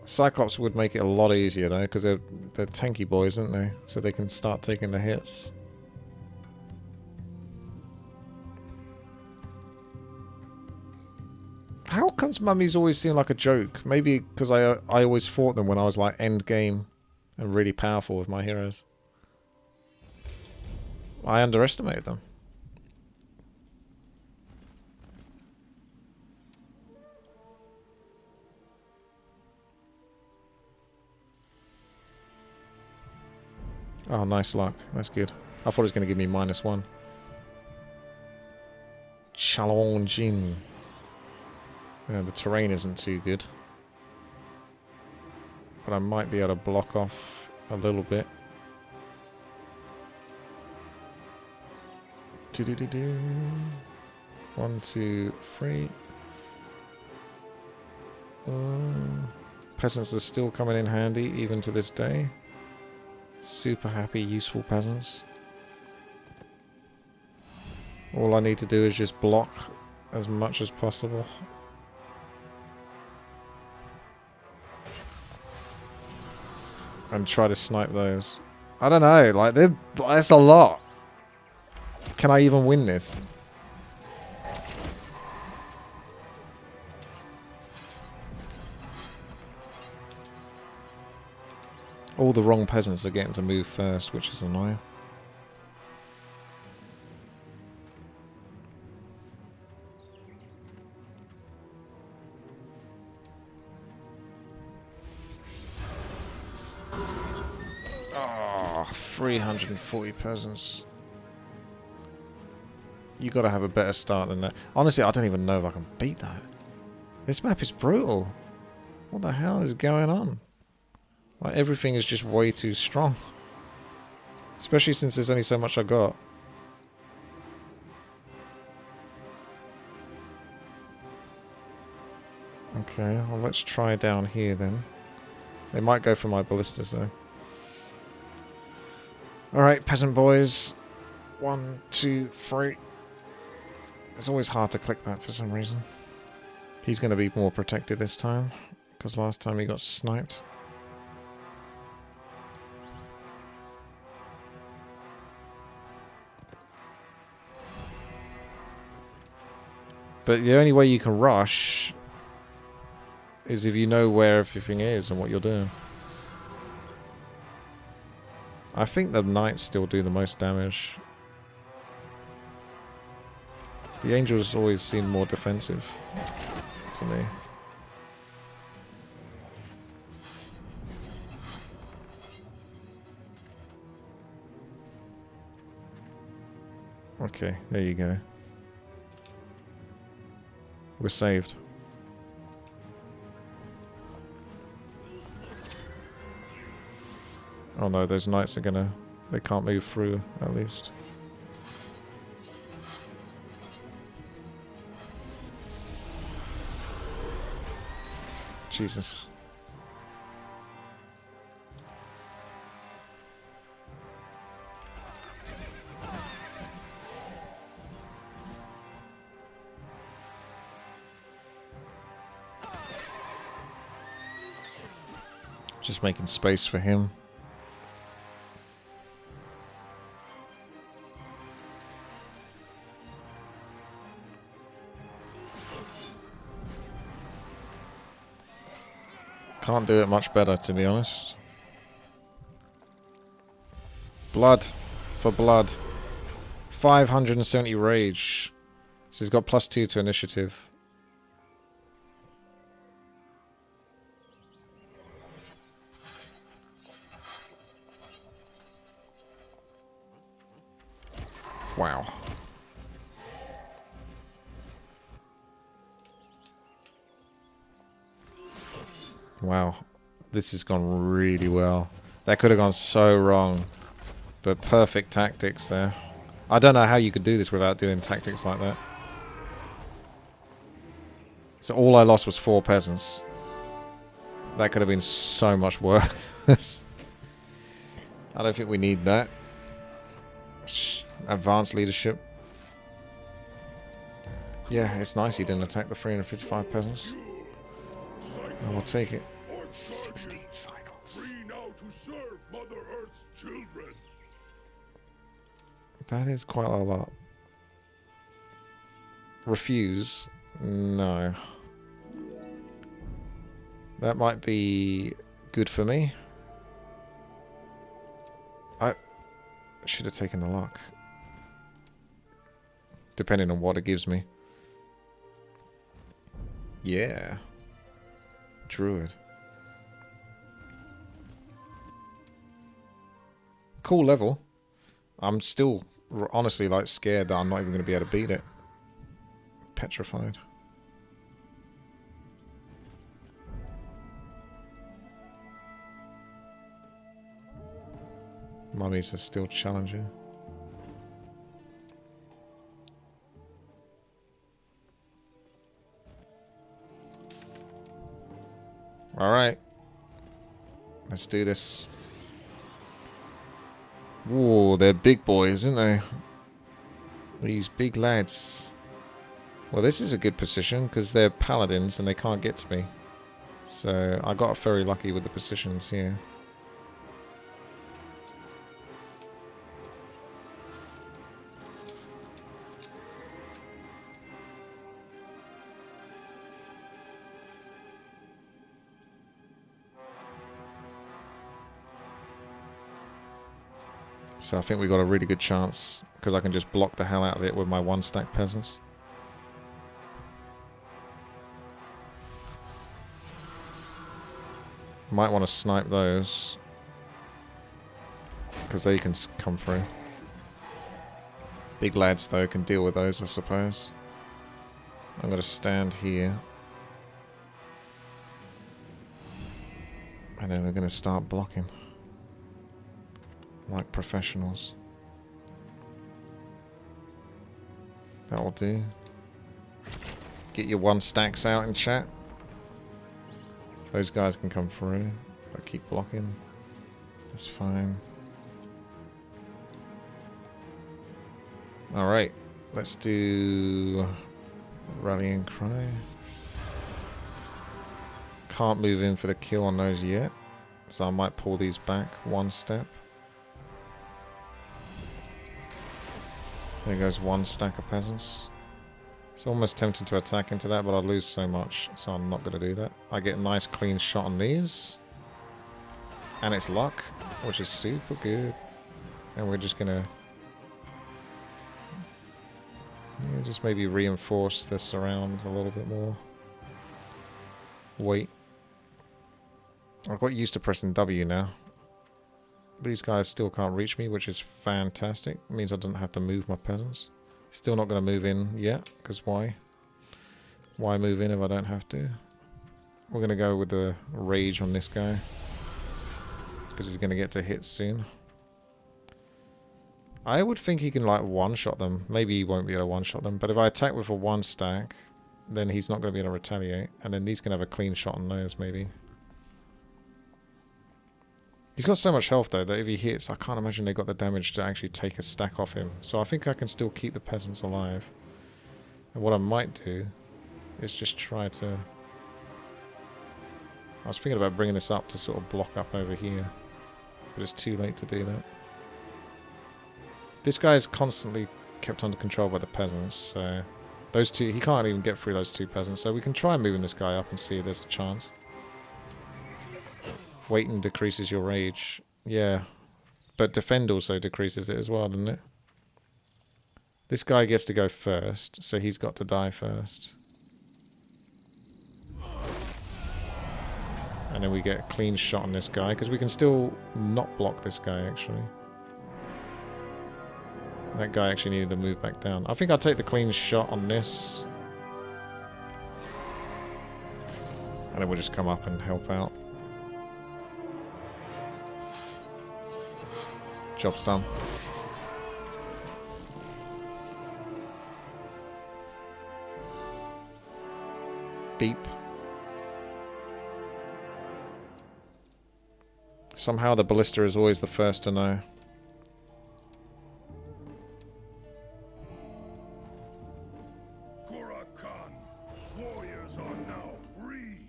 Cyclops would make it a lot easier though, because they're tanky boys, aren't they? So they can start taking the hits. How comes mummies always seem like a joke? Maybe because I always fought them when I was like end game and really powerful with my heroes. I underestimated them. Oh, nice luck. That's good. I thought it was going to give me -1. Challenging. Yeah, the terrain isn't too good. But I might be able to block off a little bit. Do-do-do-do. 1, 2, 3. Peasants are still coming in handy even to this day. Super happy, useful peasants. All I need to do is just block as much as possible. And try to snipe those. I don't know, like, that's a lot. Can I even win this? All the wrong peasants are getting to move first, which is annoying. Oh, 340 peasants. You gotta have a better start than that. Honestly, I don't even know if I can beat that. This map is brutal. What the hell is going on? Like, everything is just way too strong. Especially since there's only so much I got. Okay, well, let's try down here then. They might go for my ballistas though. Alright, peasant boys. 1, 2, 3. It's always hard to click that for some reason. He's going to be more protected this time, because last time he got sniped. But the only way you can rush is if you know where everything is and what you're doing. I think the knights still do the most damage. The angels always seem more defensive to me. Okay, there you go. We're saved. Oh no, those knights are gonna... They can't move through, at least. Jesus. Just making space for him. Can't do it much better, to be honest. Blood for blood. 570 rage. So he's got +2 to initiative. Wow. Wow. This has gone really well. That could have gone so wrong. But perfect tactics there. I don't know how you could do this without doing tactics like that. So all I lost was 4 peasants. That could have been so much worse. I don't think we need that. Advanced leadership. Yeah, it's nice he didn't attack the 355 peasants. And we'll take it. 16 Cyclops. Free now to serve Mother Earth's children. That is quite a lot. Refuse? No. That might be good for me. I should have taken the luck. Depending on what it gives me. Yeah. Druid. Cool level. I'm still honestly like scared that I'm not even going to be able to beat it. Petrified. Mummies are still challenging. Alright. Let's do this. Whoa, they're big boys, aren't they? These big lads. Well, this is a good position because they're paladins and they can't get to me. So I got very lucky with the positions here. So I think we got a really good chance because I can just block the hell out of it with my one stack peasants. Might want to snipe those because they can come through. Big lads though can deal with those, I suppose. I'm going to stand here. And then we're going to start blocking. Like professionals. That'll do. Get your one stacks out in chat. Those guys can come through. But keep blocking. That's fine. Alright. Let's do Rallying Cry. Can't move in for the kill on those yet. So I might pull these back one step. There goes one stack of peasants. It's almost tempting to attack into that, but I'll lose so much, so I'm not going to do that. I get a nice clean shot on these. And it's luck, which is super good. And we're just going to... yeah, just maybe reinforce this around a little bit more. Wait. I've got used to pressing W now. These guys still can't reach me, which is fantastic. It means I don't have to move my peasants. Still not going to move in yet, because why? Why move in if I don't have to? We're going to go with the rage on this guy. Because he's going to get to hit soon. I would think he can like one-shot them. Maybe he won't be able to one-shot them. But if I attack with a one stack, then he's not going to be able to retaliate. And then these can have a clean shot on those, maybe. He's got so much health though that if he hits, I can't imagine they got the damage to actually take a stack off him. So I think I can still keep the peasants alive. And what I might do is just try to... I was thinking about bringing this up to sort of block up over here. But it's too late to do that. This guy is constantly kept under control by the peasants. So those two, he can't even get through those two peasants. So we can try moving this guy up and see if there's a chance. Waiting decreases your rage. Yeah. But defend also decreases it as well, doesn't it? This guy gets to go first, so he's got to die first. And then we get a clean shot on this guy, because we can still not block this guy, actually. That guy actually needed to move back down. I think I'll take the clean shot on this. And then we'll just come up and help out. Job's done. Beep. Somehow the ballista is always the first to know. Kurok Khan, warriors are now free.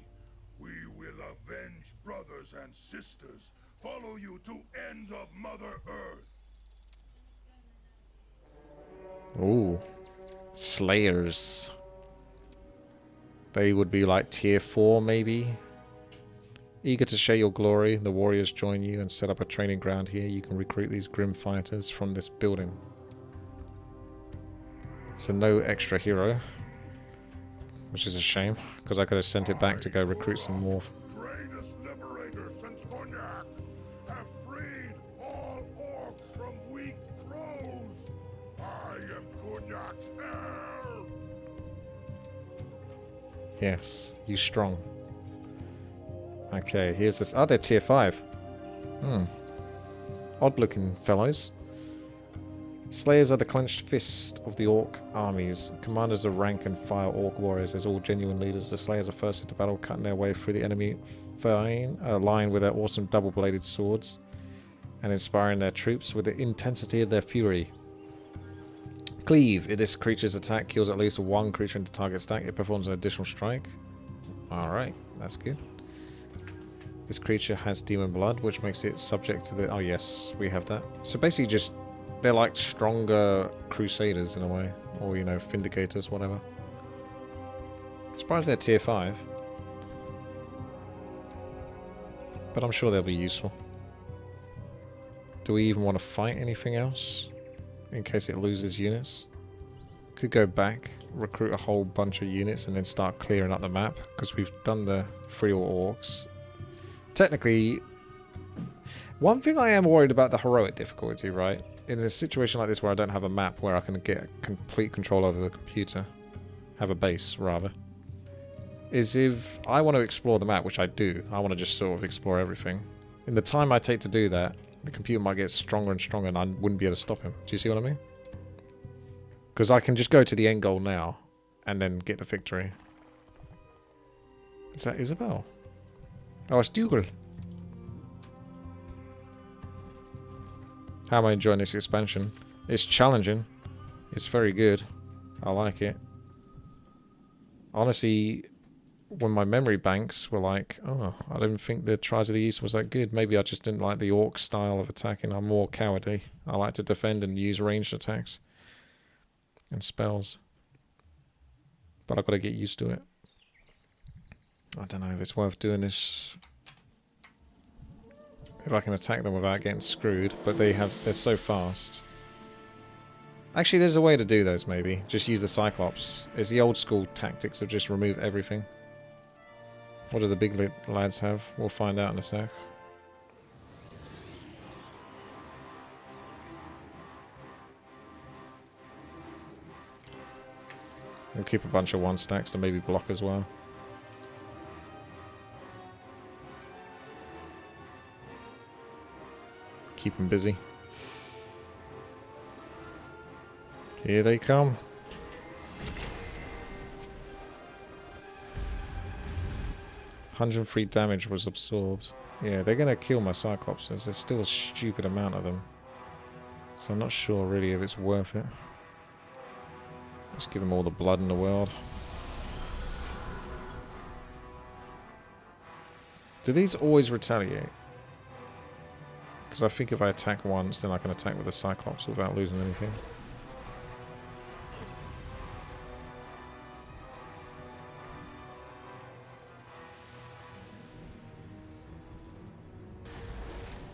We will avenge brothers and sisters. Follow you to end of Mother Earth. Ooh. Slayers. They would be like tier 4 maybe. Eager to share your glory, the warriors join you and set up a training ground here. You can recruit these grim fighters from this building. So no extra hero. Which is a shame, because I could have sent it back to go recruit some more. Greatest liberator since Quroq have freed all orcs from weak crows. I am Quroq's heir. Yes, you strong. Okay, here's this. Oh, they're tier 5. Odd looking fellows. Slayers are the clenched fist of the orc armies. Commanders of rank and file orc warriors as all genuine leaders. The Slayers are first into battle, cutting their way through the enemy line with their awesome double-bladed swords and inspiring their troops with the intensity of their fury. Cleave. If this creature's attack kills at least one creature in the target stack, it performs an additional strike. Alright, that's good. This creature has demon blood, which makes it subject to the... Oh yes, we have that. So basically just... They're like stronger crusaders in a way. Or, you know, vindicators, whatever. Surprised they're tier 5. But I'm sure they'll be useful. Do we even want to fight anything else? In case it loses units? Could go back, recruit a whole bunch of units, and then start clearing up the map. Because we've done the 3 orcs. Technically, one thing I am worried about the heroic difficulty, right? In a situation like this where I don't have a map where I can get complete control over the computer, have a base rather, is if I want to explore the map, which I do, I want to just sort of explore everything. In the time I take to do that, the computer might get stronger and stronger and I wouldn't be able to stop him. Do you see what I mean? Because I can just go to the end goal now and then get the victory. Is that Isabel? Oh, it's Dougal. How am I enjoying this expansion? It's challenging. It's very good. I like it. Honestly, when my memory banks were like, oh, I don't think the Tribes of the East was that good. Maybe I just didn't like the orc style of attacking. I'm more cowardly. I like to defend and use ranged attacks. And spells. But I've got to get used to it. I don't know if it's worth doing this. If I can attack them without getting screwed, but they're so fast. Actually, there's a way to do those, maybe. Just use the Cyclops. It's the old school tactics of just remove everything. What do the big lads have? We'll find out in a sec. We'll keep a bunch of 1-stacks to maybe block as well. Keep them busy. Here they come. $103 damage was absorbed. Yeah, they're gonna kill my Cyclops. There's still a stupid amount of them. So I'm not sure really if it's worth it. Let's give them all the blood in the world. Do these always retaliate? Because I think if I attack once, then I can attack with the Cyclops without losing anything.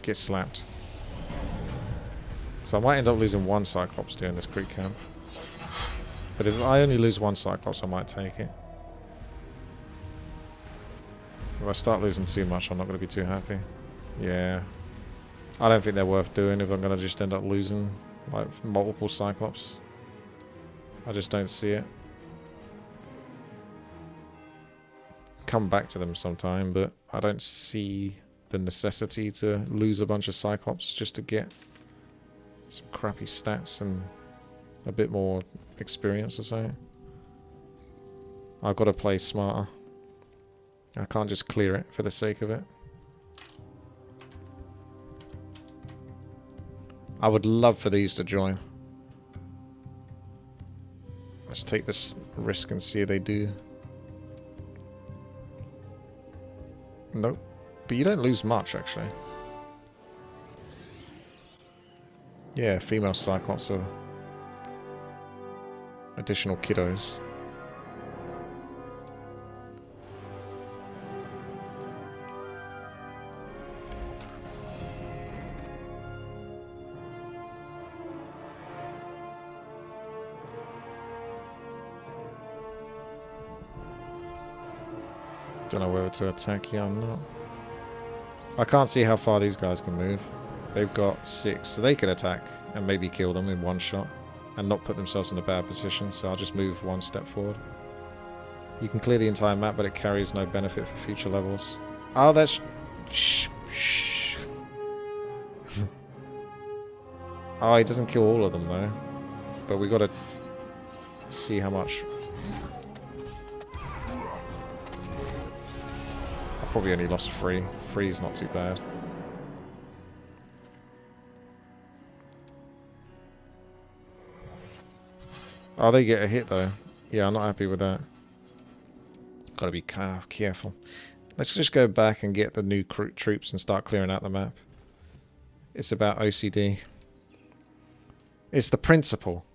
Get slapped. So I might end up losing one Cyclops during this creep camp. But if I only lose one Cyclops, I might take it. If I start losing too much, I'm not going to be too happy. Yeah. I don't think they're worth doing if I'm going to just end up losing like multiple Cyclops. I just don't see it. Come back to them sometime, but I don't see the necessity to lose a bunch of Cyclops just to get some crappy stats and a bit more experience or something. I've got to play smarter. I can't just clear it for the sake of it. I would love for these to join. Let's take this risk and see if they do. Nope. But you don't lose much, actually. Yeah, female Cyclops are additional kiddos. Don't know whether to attack you or not. I can't see how far these guys can move. They've got 6, so they could attack and maybe kill them in one shot and not put themselves in a bad position, so I'll just move one step forward. You can clear the entire map, but it carries no benefit for future levels. Oh, that's... Shh. Oh, he doesn't kill all of them, though. But we gotta see how much... Probably only lost 3. 3 is not too bad. Oh, they get a hit though. Yeah, I'm not happy with that. Gotta be careful. Let's just go back and get the new troops and start clearing out the map. It's about OCD. It's the principle.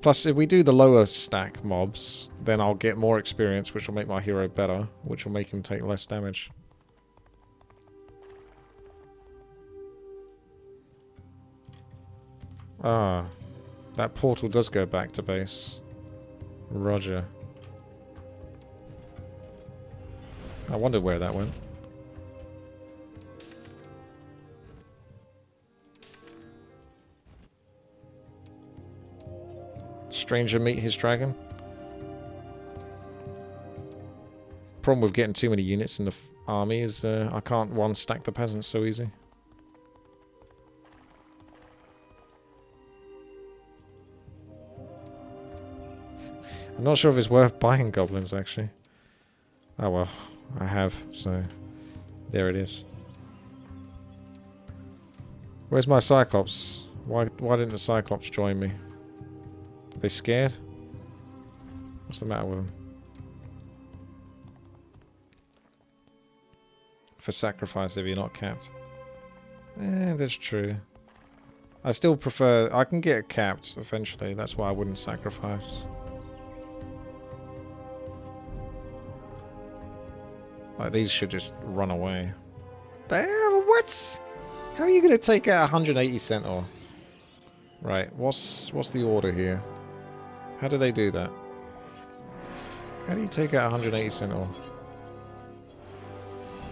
Plus, if we do the lower stack mobs, then I'll get more experience, which will make my hero better, which will make him take less damage. Ah, that portal does go back to base. Roger. I wondered where that went. Stranger meet his dragon. Problem with getting too many units in the army is I can't one stack the peasants so easy. I'm not sure if it's worth buying goblins actually. Oh well, I have, so there it is. Where's my Cyclops? Why didn't the Cyclops join me? Are they scared? What's the matter with them? For sacrifice if you're not capped. That's true. I still prefer... I can get capped eventually. That's why I wouldn't sacrifice. Like, these should just run away. What? How are you going to take out 180 Centaur? Right, what's the order here? How do they do that? How do you take out 180 Centaur?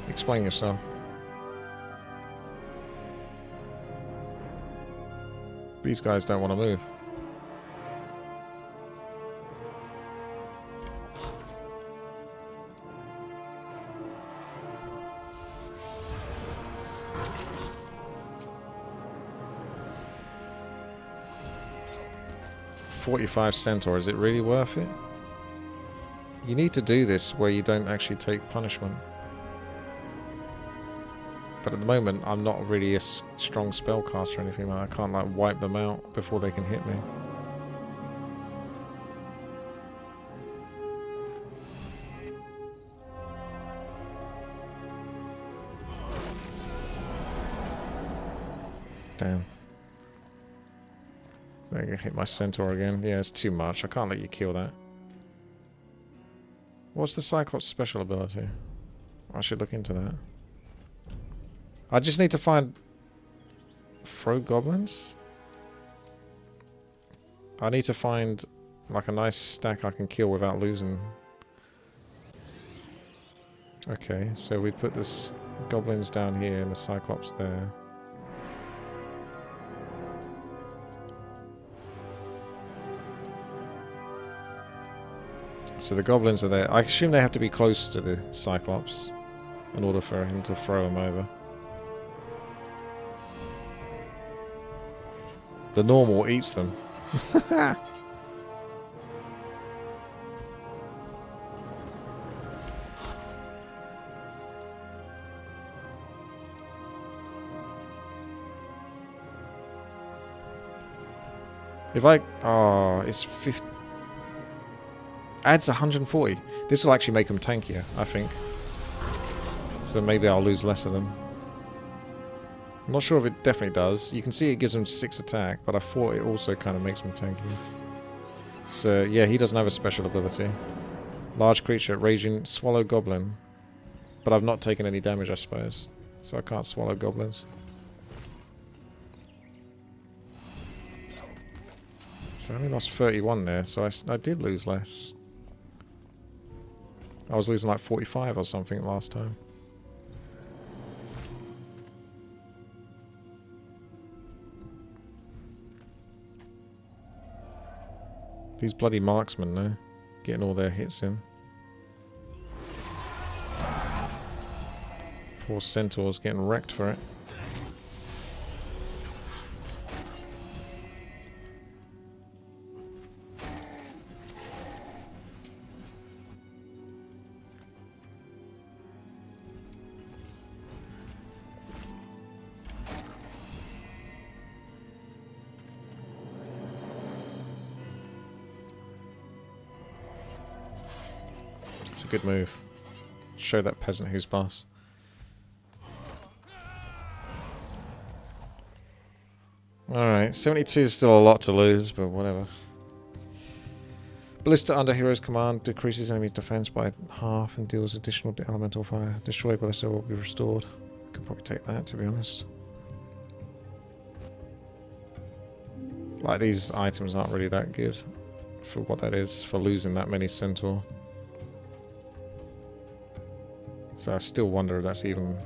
Explain yourself. These guys don't want to move. $45 Centaur, is it really worth it? You need to do this where you don't actually take punishment. But at the moment, I'm not really a strong spellcaster or anything like that. I can't like wipe them out before they can hit me. Damn. I'm gonna hit my centaur again. Yeah, it's too much. I can't let you kill that. What's the Cyclops special ability? I should look into that. I just need to find... Throw goblins? I need to find like a nice stack I can kill without losing. Okay, so we put this goblins down here and the Cyclops there. So the goblins are there. I assume they have to be close to the Cyclops in order for him to throw them over. The normal eats them. If I... Oh, it's 50... Adds 140. This will actually make them tankier, I think. So maybe I'll lose less of them. I'm not sure if it definitely does. You can see it gives them 6 attack, but I thought it also kind of makes them tankier. So, yeah, he doesn't have a special ability. Large creature, raging, swallow goblin. But I've not taken any damage, I suppose. So I can't swallow goblins. So I only lost 31 there, so I did lose less. I was losing like 45 or something last time. These bloody marksmen now, getting all their hits in. 4 centaurs getting wrecked for it. It's a good move. Show that peasant who's boss. Alright, 72 is still a lot to lose, but whatever. Ballista under hero's command decreases enemy's defense by half and deals additional elemental fire. Destroy ballista will be restored. Could probably take that, to be honest. Like, these items aren't really that good for what that is, for losing that many centaur. So I still wonder if that's even...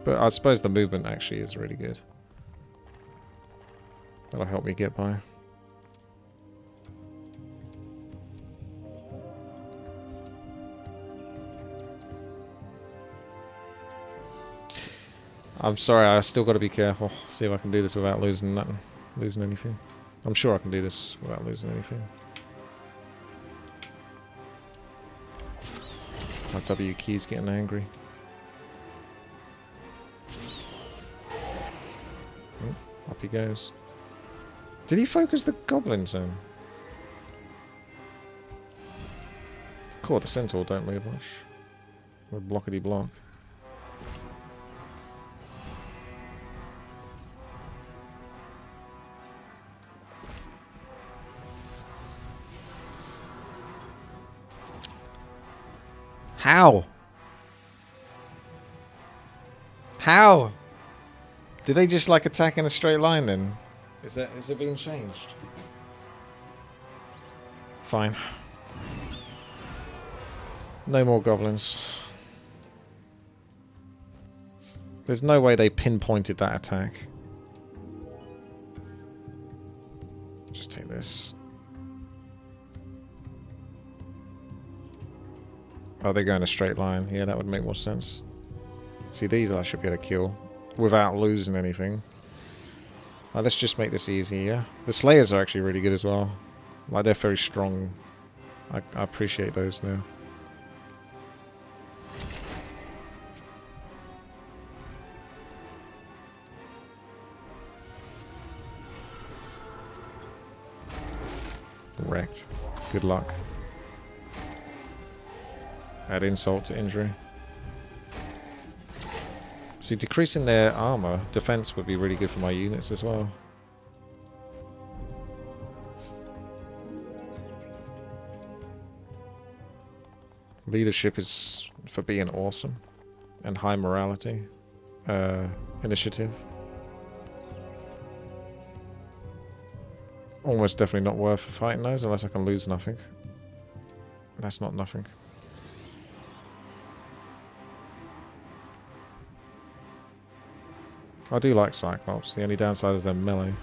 But I suppose the movement actually is really good. That'll help me get by. I'm sorry, I still got to be careful. See if I can do this without losing nothing, losing anything. I'm sure I can do this without losing anything. My W key's getting angry. Oh, up he goes. Did he focus the goblins then? Cool, the centaur don't move much. Or blockety block. How? How? Did they just like attack in a straight line then? Is it being changed? Fine. No more goblins. There's no way they pinpointed that attack. Just take this. Oh, they're going a straight line. Yeah, that would make more sense. See, these I should be able to kill without losing anything. Let's just make this easy, yeah? The Slayers are actually really good as well. Like, they're very strong. I appreciate those now. Wrecked. Good luck. Add insult to injury. See, decreasing their armor, defense would be really good for my units as well. Leadership is for being awesome. And high morality. Initiative. Almost definitely not worth fighting those unless I can lose nothing. That's not nothing. I do like Cyclops. The only downside is they're melee.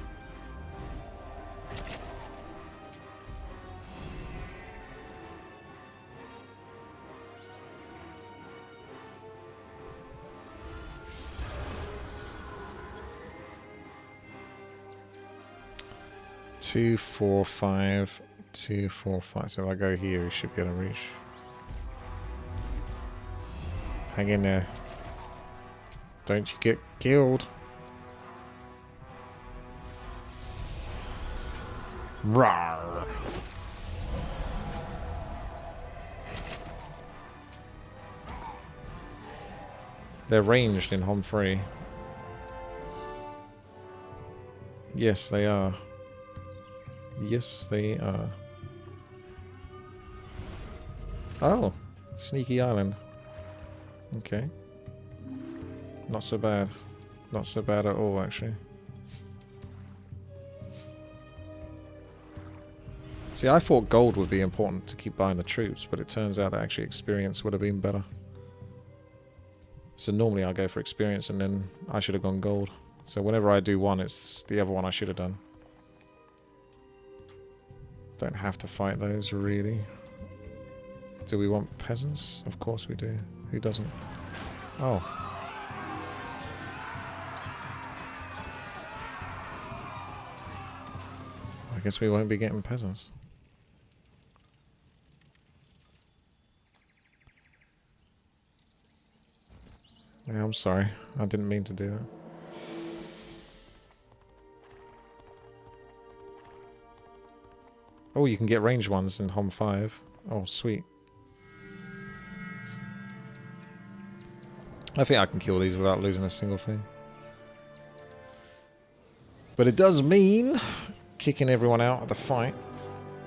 Two, 4, 5, 2, 4, 5. So if I go here, we should be able to reach. Hang in there. Don't you get killed. Rawr. They're ranged in Hom 3. Yes, they are. Yes, they are. Oh, Sneaky Island. Okay. Not so bad. Not so bad at all, actually. See, I thought gold would be important to keep buying the troops, but it turns out that actually experience would have been better. So normally I go for experience and then I should have gone gold. So whenever I do one, it's the other one I should have done. Don't have to fight those, really. Do we want peasants? Of course we do. Who doesn't? Oh. I guess we won't be getting peasants. Yeah, I'm sorry. I didn't mean to do that. Oh, you can get ranged ones in Hom 5. Oh, sweet. I think I can kill these without losing a single thing. But it does mean kicking everyone out of the fight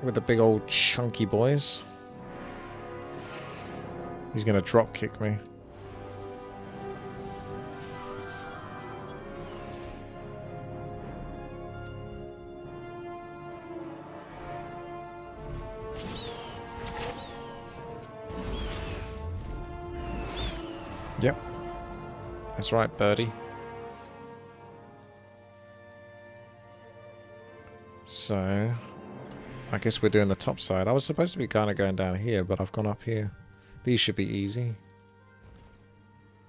with the big old chunky boys. He's going to drop kick me. Yep. That's right, birdie. So, I guess we're doing the top side. I was supposed to be kind of going down here, but I've gone up here. These should be easy.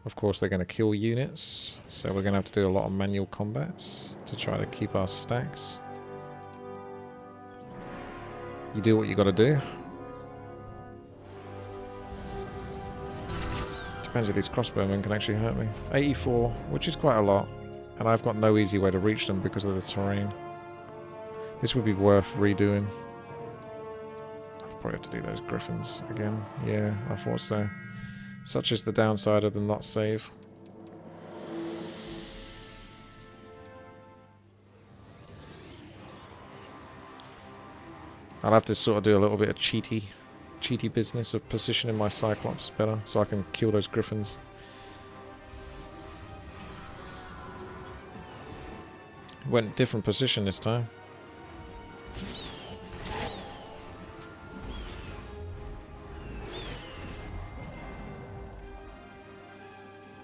Of course, they're going to kill units, so we're going to have to do a lot of manual combats to try to keep our stacks. You do what you got to do. Depends if these crossbowmen can actually hurt me. 84, which is quite a lot. And I've got no easy way to reach them because of the terrain. This would be worth redoing. I'll probably have to do those griffins again. Yeah, I thought so. Such is the downside of the not save. I'll have to sort of do a little bit of cheaty business of positioning my Cyclops better so I can kill those griffins. Went different position this time.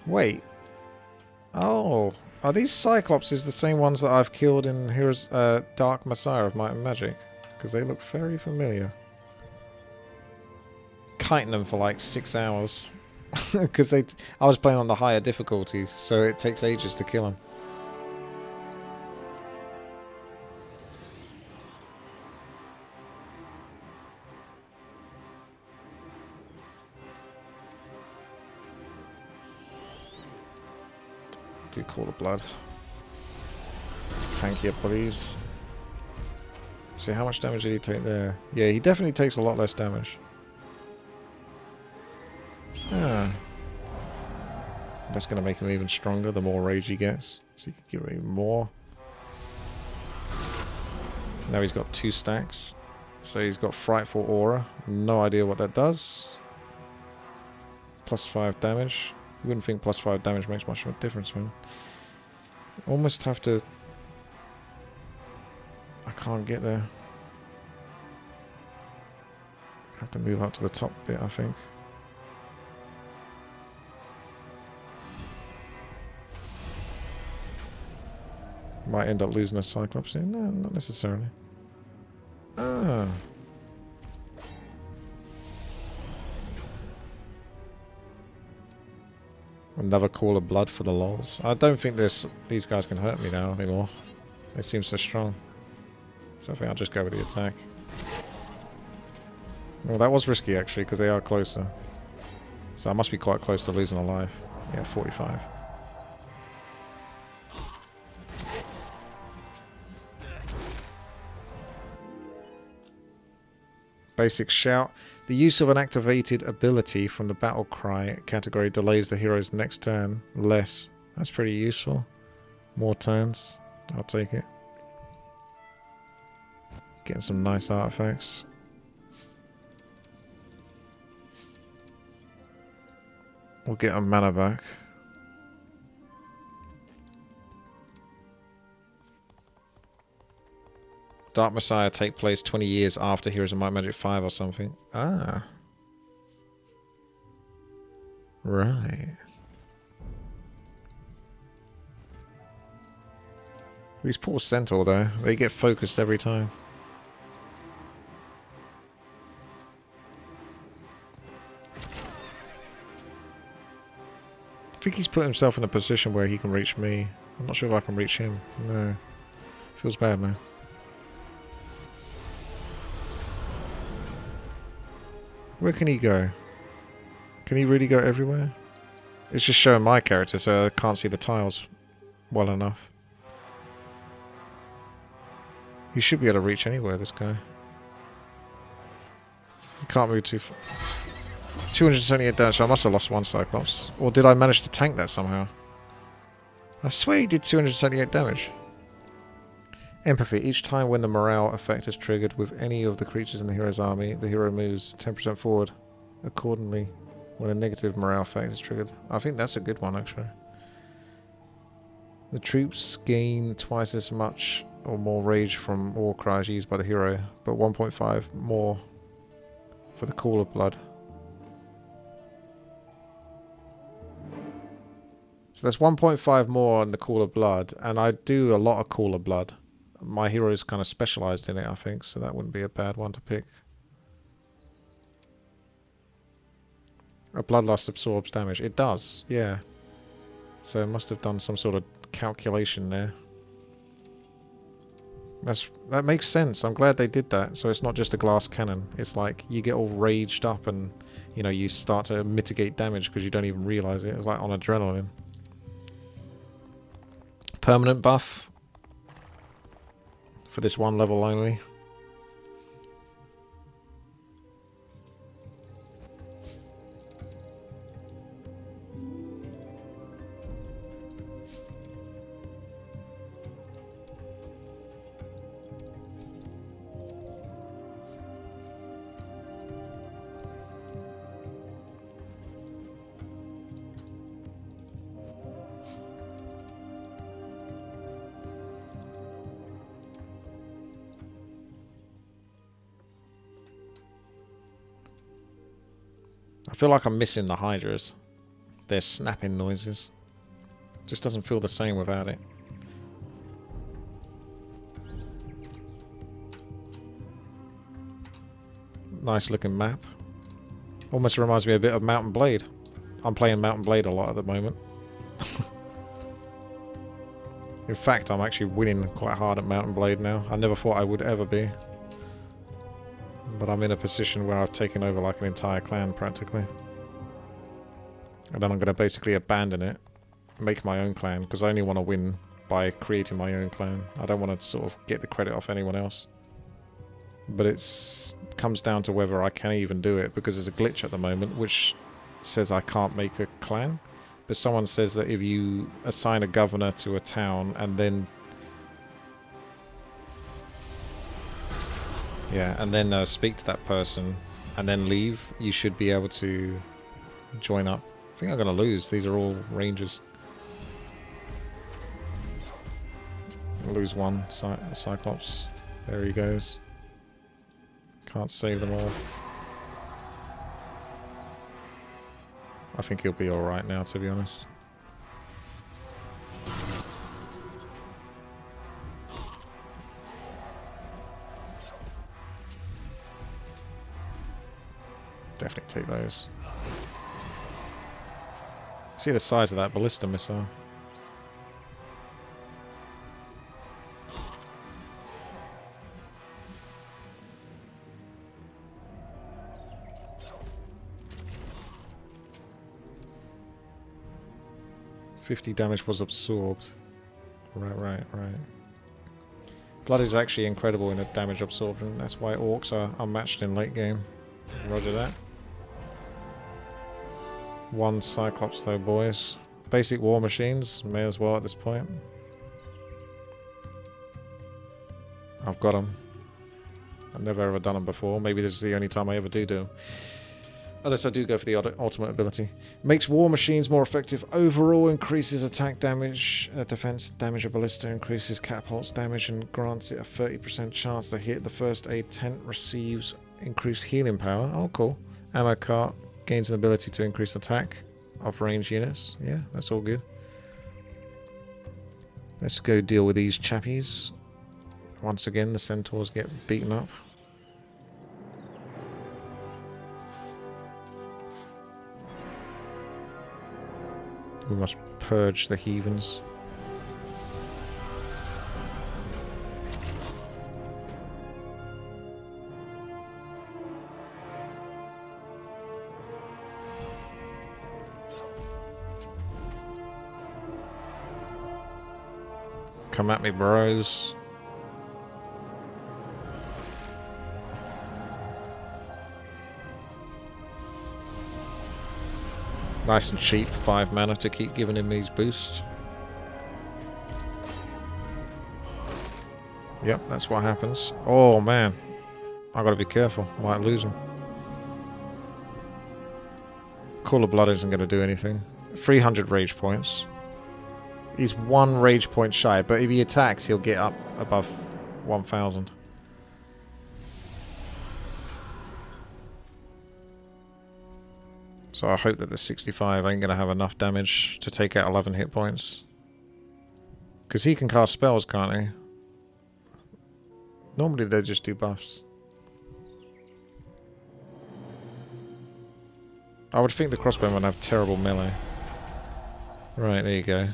Wait. Oh. Are these Cyclopses the same ones that I've killed in Heroes Dark Messiah of Might and Magic? Because they look very familiar. Kiting them for like 6 hours. Because I was playing on the higher difficulties, so it takes ages to kill them. Do Call of Blood. Tankier, please. See, how much damage did he take there? Yeah, he definitely takes a lot less damage. Ah. That's going to make him even stronger the more rage he gets. So you can give him even more. Now he's got 2 stacks. So he's got Frightful Aura. No idea what that does. +5 damage. You wouldn't think +5 damage makes much of a difference, man. Almost have to... I can't get there. Have to move up to the top bit, I think. Might end up losing a Cyclops here. No, not necessarily. Ah. Another Call of Blood for the lols. I don't think these guys can hurt me now anymore. They seem so strong. So I think I'll just go with the attack. Well, that was risky actually, because they are closer. So I must be quite close to losing a life. Yeah, 45. Basic shout. The use of an activated ability from the battle cry category delays the hero's next turn less. That's pretty useful. More turns. I'll take it. Getting some nice artifacts. We'll get a mana back. Dark Messiah take place 20 years after Heroes of Might Magic 5 or something. Ah. Right. These poor Centaur though, they get focused every time. I think he's put himself in a position where he can reach me. I'm not sure if I can reach him. No. Feels bad now. Where can he go? Can he really go everywhere? It's just showing my character, so I can't see the tiles well enough. He should be able to reach anywhere, this guy. He can't move too far. 278 damage, so I must have lost one Cyclops. Or did I manage to tank that somehow? I swear he did 278 damage. Empathy. Each time when the morale effect is triggered with any of the creatures in the hero's army, the hero moves 10% forward. Accordingly, when a negative morale effect is triggered. I think that's a good one, actually. The troops gain twice as much or more rage from war cries used by the hero, but 1.5 more for the Call of Blood. So there's 1.5 more on the Call of Blood, and I do a lot of Call of Blood. My hero is kind of specialised in it, I think, so that wouldn't be a bad one to pick. A Bloodlust absorbs damage. It does, yeah. So it must have done some sort of calculation there. That makes sense. I'm glad they did that. So it's not just a glass cannon. It's like you get all raged up and, you know, you start to mitigate damage because you don't even realise it. It's like on adrenaline. Permanent buff. For this one level only. I feel like I'm missing the Hydras. Their snapping noises. Just doesn't feel the same without it. Nice looking map. Almost reminds me a bit of Mountain Blade. I'm playing Mountain Blade a lot at the moment. In fact, I'm actually winning quite hard at Mountain Blade now. I never thought I would ever be. But I'm in a position where I've taken over like an entire clan practically. And then I'm going to basically abandon it. Make my own clan. Because I only want to win by creating my own clan. I don't want to sort of get the credit off anyone else. But it comes down to whether I can even do it. Because there's a glitch at the moment which says I can't make a clan. But someone says that if you assign a governor to a town and then... Yeah, and then speak to that person and then leave, you should be able to join up. I think I'm going to lose. These are all rangers. I'll lose one. Cyclops. There he goes. Can't save them all. I think he'll be alright now, to be honest. Definitely take those. See the size of that ballista missile. .50 damage was absorbed. Right. Blood is actually incredible in a damage absorption. That's why Orcs are unmatched in late game. Roger that. One Cyclops though, boys. Basic war machines, may as well at this point. I've got them. I've never ever done them before. Maybe this is the only time I ever do them. Unless I do go for the ultimate ability. Makes war machines more effective overall, increases attack damage, defense damage of ballista, increases catapults damage, and grants it a 30% chance to hit. The first aid tent receives increased healing power. Oh, cool. Ammo cart gains an ability to increase attack of range units. Yeah, that's all good. Let's go deal with these chappies. Once again, the centaurs get beaten up. We must purge the heathens. Come at me, bros. Nice and cheap, 5 mana to keep giving him these boosts. Yep, that's what happens. Oh man, I gotta be careful, might lose him. Call of Blood isn't gonna do anything. 300 rage points. He's 1 rage point shy, but if he attacks, he'll get up above 1,000. So I hope that the 65 ain't going to have enough damage to take out 11 hit points. Because he can cast spells, can't he? Normally they just do buffs. I would think the crossbowmen would have terrible melee. Right, there you go.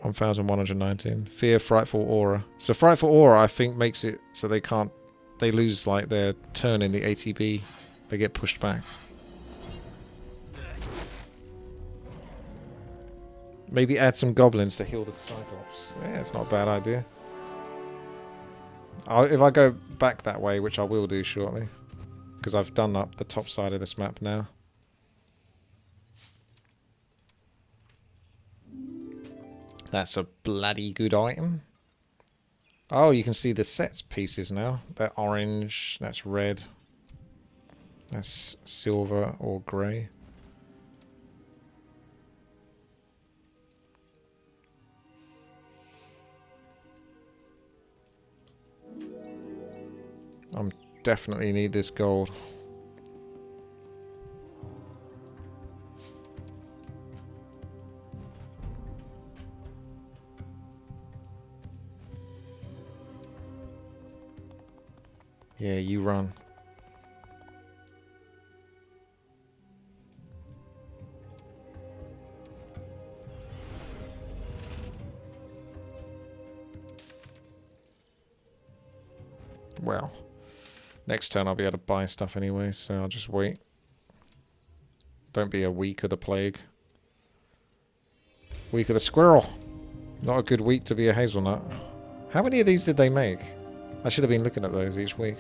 1,119. Fear, Frightful Aura. So Frightful Aura, I think, makes it so they can't... They lose, like, their turn in the ATB. They get pushed back. Maybe add some goblins to heal the Cyclops. Yeah, it's not a bad idea. If I go back that way, which I will do shortly, because I've done up the top side of this map now. That's a bloody good item. Oh, you can see the sets pieces now. They're orange, that's red, that's silver or grey. I'm definitely need this gold. Yeah, you run. Well, next turn I'll be able to buy stuff anyway, so I'll just wait. Don't be a week of the plague. Week of the squirrel. Not a good week to be a hazelnut. How many of these did they make? I should have been looking at those each week.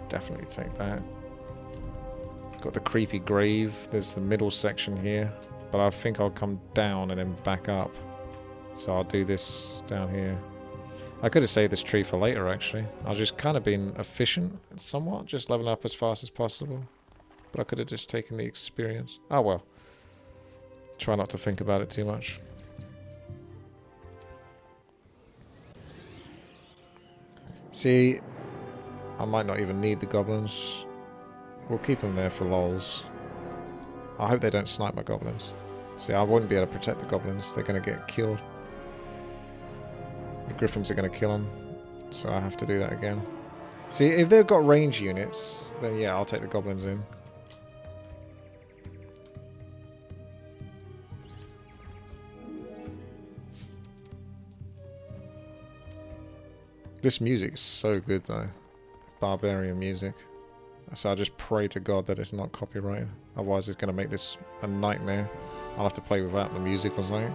Definitely take that. Got the creepy grave. There's the middle section here. But I think I'll come down and then back up. So I'll do this down here. I could have saved this tree for later, actually. I've just kind of been efficient somewhat. Just leveling up as fast as possible. But I could have just taken the experience. Oh well. Try not to think about it too much. See... I might not even need the goblins. We'll keep them there for lols. I hope they don't snipe my goblins. See, I wouldn't be able to protect the goblins. They're going to get killed. The griffins are going to kill them. So I have to do that again. See, if they've got range units, then yeah, I'll take the goblins in. This music's so good though. Barbarian music. So I just pray to God that it's not copyrighted. Otherwise it's going to make this a nightmare. I'll have to play without the music or something.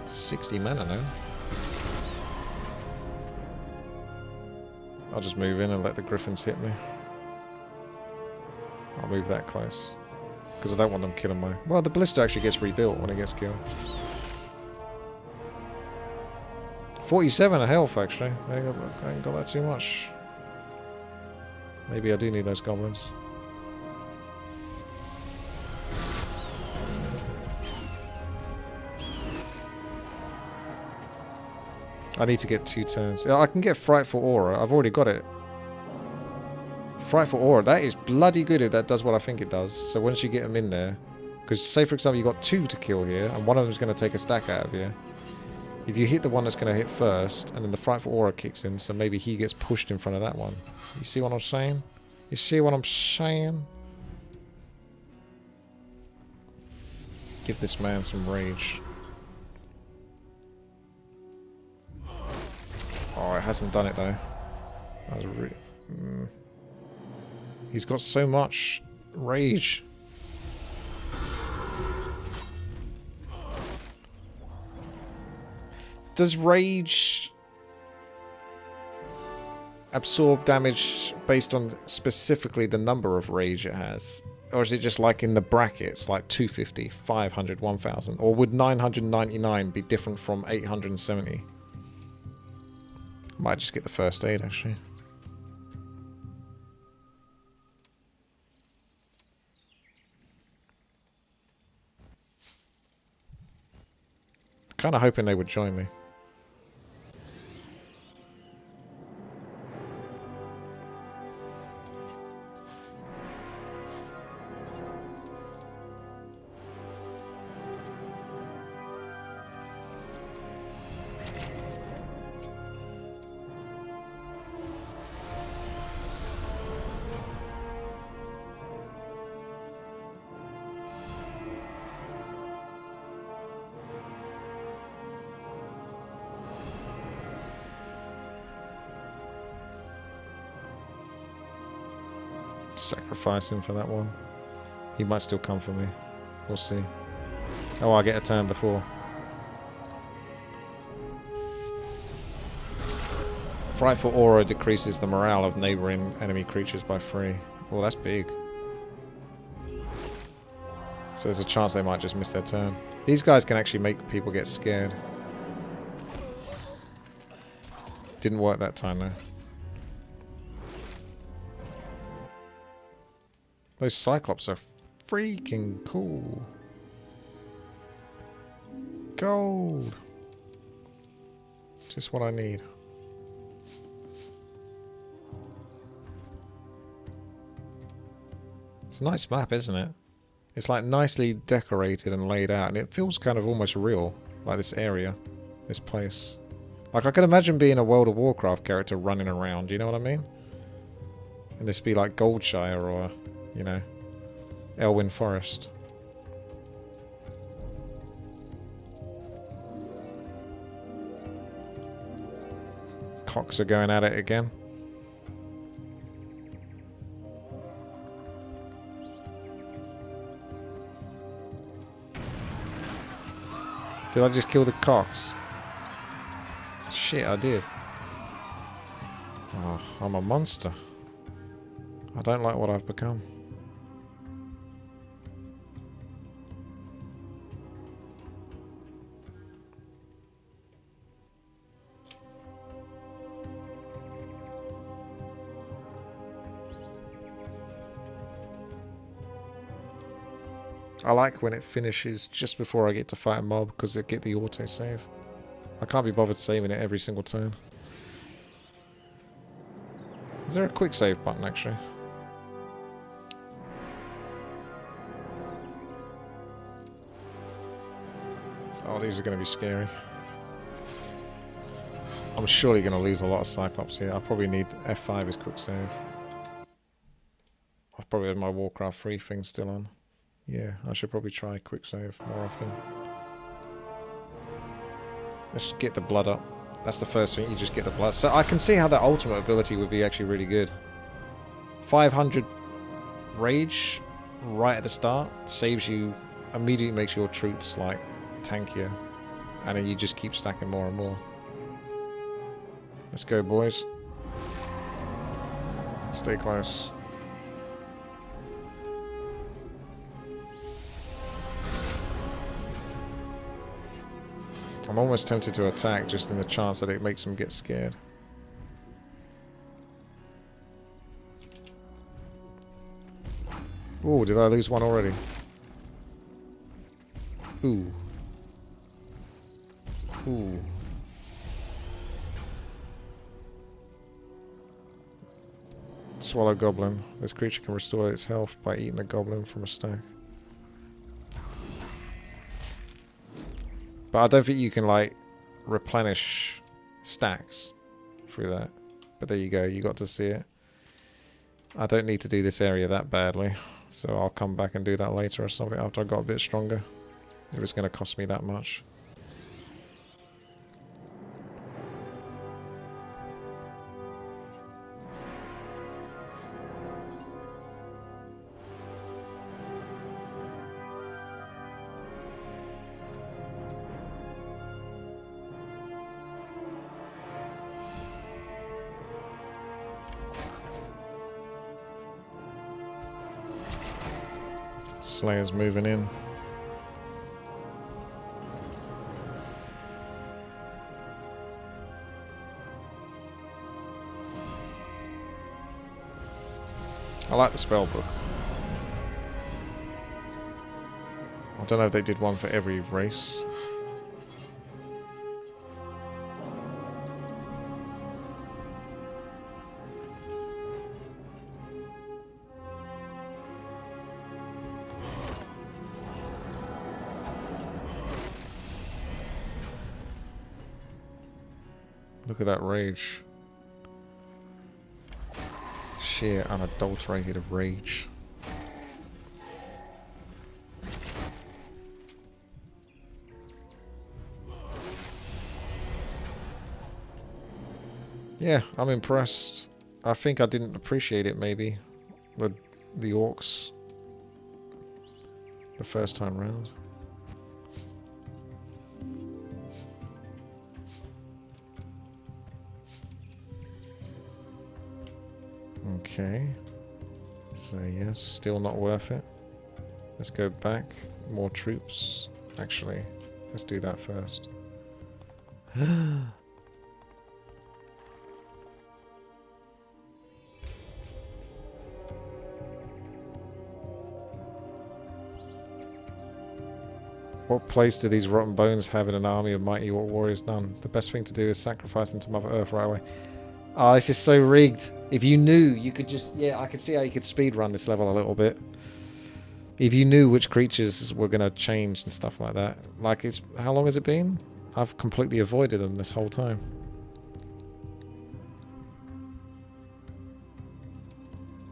$60 mana now. I'll just move in and let the griffins hit me. I'll move that close. Because I don't want them killing my... Well, the ballista actually gets rebuilt when it gets killed. 47 of health, actually. I ain't got that too much. Maybe I do need those goblins. I need to get 2 turns. I can get Frightful Aura. I've already got it. Frightful Aura. That is bloody good if that does what I think it does. So once you get them in there... Because say for example you got 2 to kill here, and one of them is going to take a stack out of you. If you hit the one that's going to hit first, and then the Frightful Aura kicks in, so maybe he gets pushed in front of that one. You see what I'm saying? You see what I'm saying? Give this man some rage. Oh, it hasn't done it though. That was really... He's got so much rage. Does rage absorb damage based on specifically the number of rage it has? Or is it just like in the brackets, like 250, 500, 1000? Or would 999 be different from 870? Might just get the first aid, actually. Kind of hoping they would join me. Sacrifice him for that one. He might still come for me. We'll see. Oh, I'll get a turn before. Frightful Aura decreases the morale of neighboring enemy creatures by 3. Oh, that's big. So there's a chance they might just miss their turn. These guys can actually make people get scared. Didn't work that time though. Those Cyclops are freaking cool. Gold. Just what I need. It's a nice map, isn't it? It's like nicely decorated and laid out, and it feels kind of almost real. Like this area, this place. Like I could imagine being a World of Warcraft character running around, you know what I mean? And this be like Goldshire or... you know, Elwyn Forest. Cocks are going at it again. Did I just kill the cocks? Shit, I did. Oh, I'm a monster. I don't like what I've become. I like when it finishes just before I get to fight a mob because I get the auto-save. I can't be bothered saving it every single turn. Is there a quick save button actually? Oh, these are going to be scary. I'm surely going to lose a lot of Cyclops here. I probably need F5 as quick save. I probably have my Warcraft 3 thing still on. Yeah, I should probably try quick save more often. Let's get the blood up. That's the first thing, you just get the blood. So I can see how that ultimate ability would be actually really good. 500 rage right at the start saves you, immediately makes your troops like tankier. And then you just keep stacking more and more. Let's go, boys. Stay close. I'm almost tempted to attack just in the chance that it makes them get scared. Ooh, did I lose one already? Ooh. Ooh. Swallow Goblin. This creature can restore its health by eating a goblin from a stack. But I don't think you can, like, replenish stacks through that. But there you go, you got to see it. I don't need to do this area that badly. So I'll come back and do that later or something after I got a bit stronger. If it's going to cost me that much. Slayer's moving in. I like the spell book. I don't know if they did one for every race. Look at that rage. Sheer unadulterated rage. Yeah, I'm impressed. I think I didn't appreciate it maybe. The orcs. The first time round. Okay. So yes, still not worth it. Let's go back. More troops. Actually, let's do that first. What place do these rotten bones have in an army of mighty warriors? None. The best thing to do is sacrifice them to Mother Earth right away. Oh, this is so rigged. If you knew, you could just... Yeah, I could see how you could speedrun this level a little bit. If you knew which creatures were going to change and stuff like that. Like, it's... How long has it been? I've completely avoided them this whole time.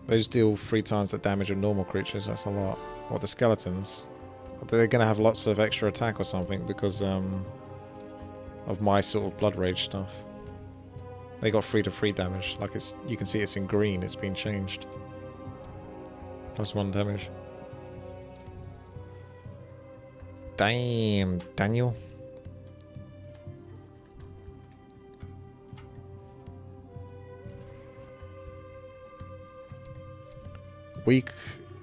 Those deal 3 times the damage of normal creatures. That's a lot. What, the skeletons? They're going to have lots of extra attack or something because of my sort of blood rage stuff. They got 3/3 damage. Like it's, you can see it's in green. It's been changed. +1 damage. Damn, Daniel. Week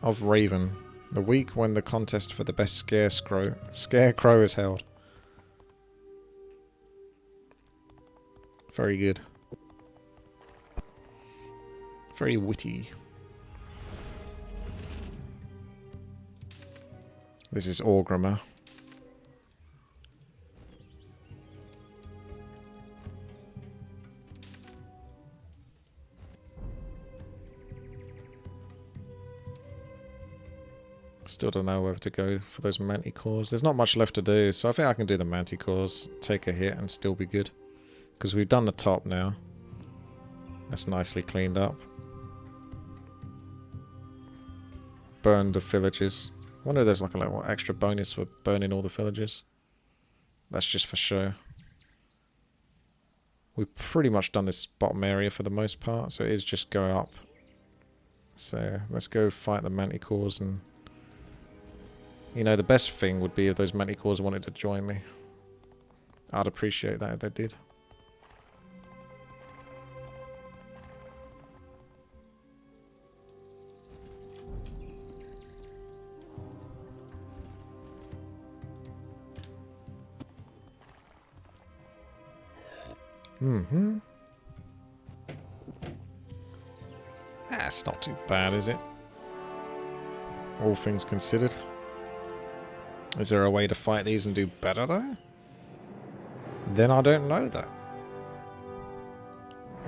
of Raven. The week when the contest for the best scarecrow is held. Very good. Very witty. This is Orgrimmar. Still don't know whether to go for those manticores. There's not much left to do, so I think I can do the manticores, take a hit and still be good. Because we've done the top now. That's nicely cleaned up. Burn the villages. I wonder if there's like a little extra bonus for burning all the villages. That's just for show. We've pretty much done this bottom area for the most part, so it is just go up. So let's go fight the manticores, and you know, the best thing would be if those manticores wanted to join me. I'd appreciate that if they did. Mm-hmm. That's not too bad, is it? All things considered. Is there a way to fight these and do better, though? Then I don't know that.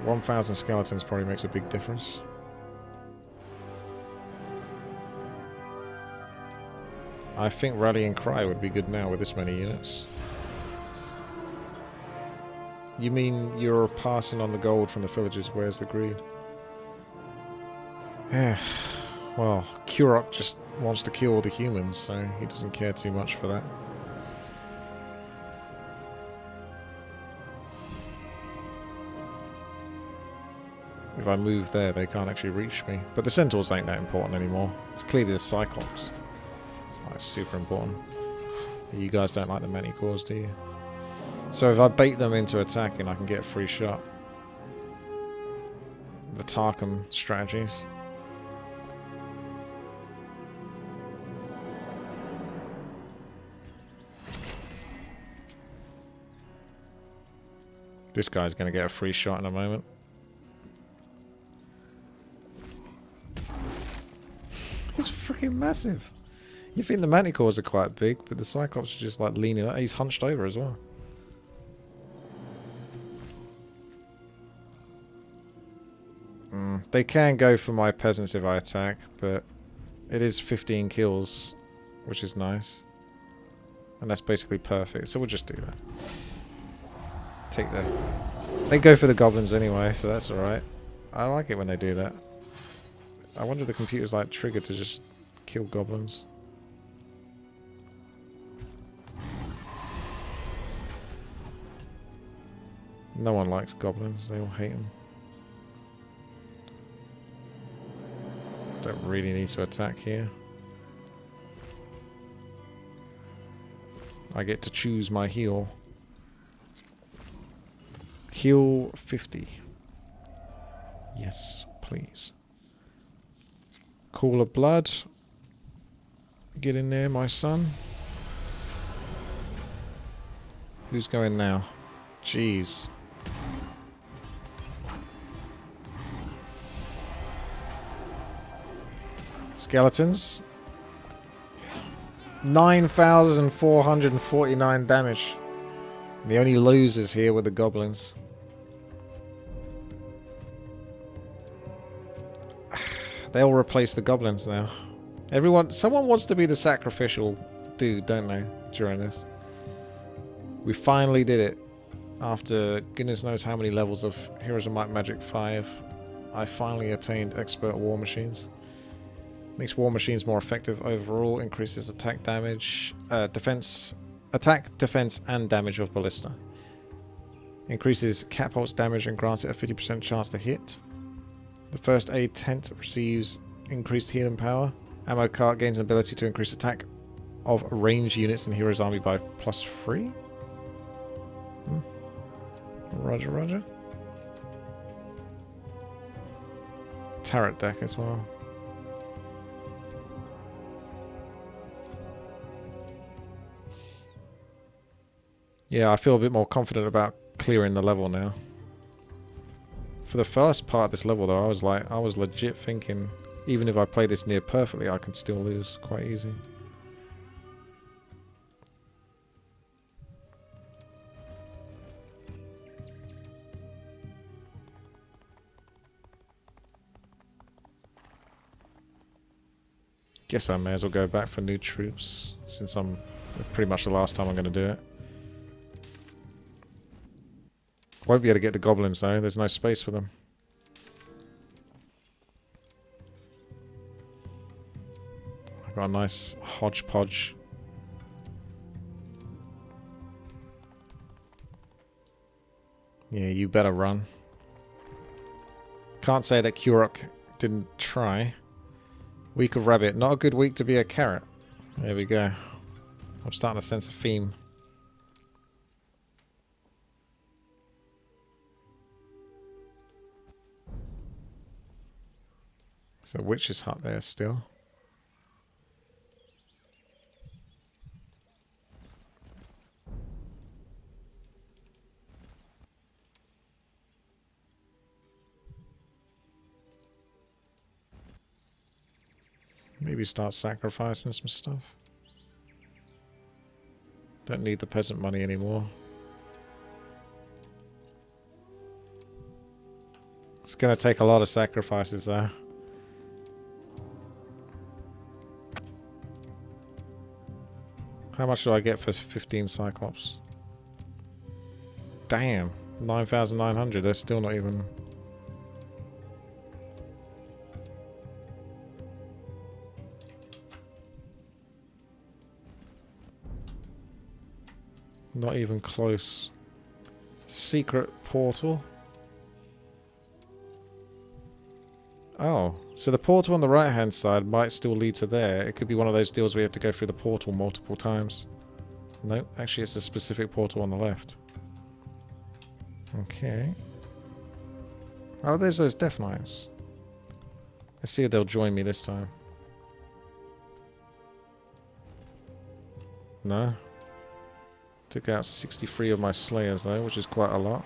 1,000 skeletons probably makes a big difference. I think Rallying Cry would be good now with this many units. You mean you're passing on the gold from the villages? Where's the greed? Yeah. Well, Kurok just wants to kill all the humans, so he doesn't care too much for that. If I move there, they can't actually reach me. But the centaurs ain't that important anymore. It's clearly the Cyclops. It's super important. You guys don't like the manticores, do you? So if I bait them into attacking, I can get a free shot. The Tarkham strategies. This guy's going to get a free shot in a moment. He's freaking massive. You think the manticores are quite big, but the Cyclops are just like leaning out. He's hunched over as well. They can go for my peasants if I attack, but it is 15 kills, which is nice. And that's basically perfect, so we'll just do that. Take that. They go for the goblins anyway, so that's alright. I like it when they do that. I wonder if the computer's like triggered to just kill goblins. No one likes goblins, they all hate them. Don't really need to attack here. I get to choose my heal. Heal 50. Yes, please. Call of blood. Get in there, my son. Who's going now? Jeez. Skeletons. 9,449 damage. The only losers here were the goblins. They'll replace the goblins now. Someone wants to be the sacrificial dude, don't they, during this? We finally did it. After goodness knows how many levels of Heroes of Might Magic 5, I finally attained Expert War Machines. Makes war machines more effective overall, increases attack damage, attack, defense, and damage of ballista. Increases catapult's damage and grants it a 50% chance to hit. The first aid tent receives increased healing power. Ammo cart gains an ability to increase attack of ranged units in Hero's Army by +3. Roger, roger. Turret deck as well. Yeah, I feel a bit more confident about clearing the level now. For the first part of this level though, I was legit thinking, even if I play this near perfectly, I could still lose quite easy. Guess I may as well go back for new troops, since I'm pretty much the last time I'm going to do it. Won't be able to get the goblins though, there's no space for them. I've got a nice hodgepodge. Yeah, you better run. Can't say that Kurok didn't try. Week of rabbit. Not a good week to be a carrot. There we go. I'm starting to sense a theme. There's a witch's hut there still. Maybe start sacrificing some stuff. Don't need the peasant money anymore. It's going to take a lot of sacrifices there. How much do I get for 15 Cyclops? Damn, 9,900. They're still not even... Not even close. Secret portal. Oh, so the portal on the right hand side might still lead to there. It could be one of those deals where you have to go through the portal multiple times. No, actually it's a specific portal on the left. Okay. Oh, there's those Death Knights. Let's see if they'll join me this time. No. Took out 63 of my Slayers though, which is quite a lot.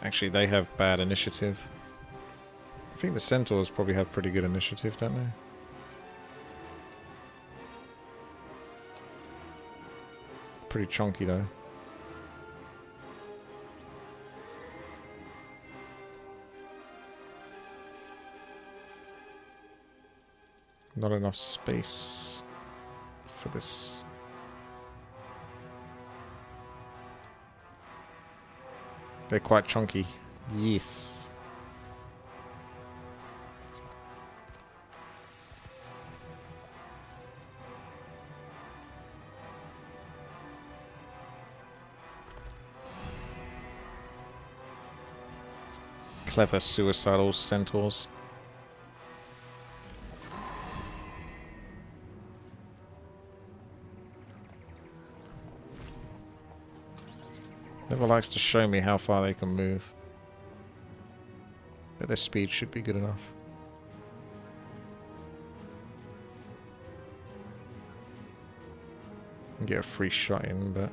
Actually, they have bad initiative. I think the Centaurs probably have pretty good initiative, don't they? Pretty chunky though. Not enough space for this. They're quite chunky. Yes. Clever suicidal centaurs. Never likes to show me how far they can move. But their speed should be good enough. And get a free shot in, but...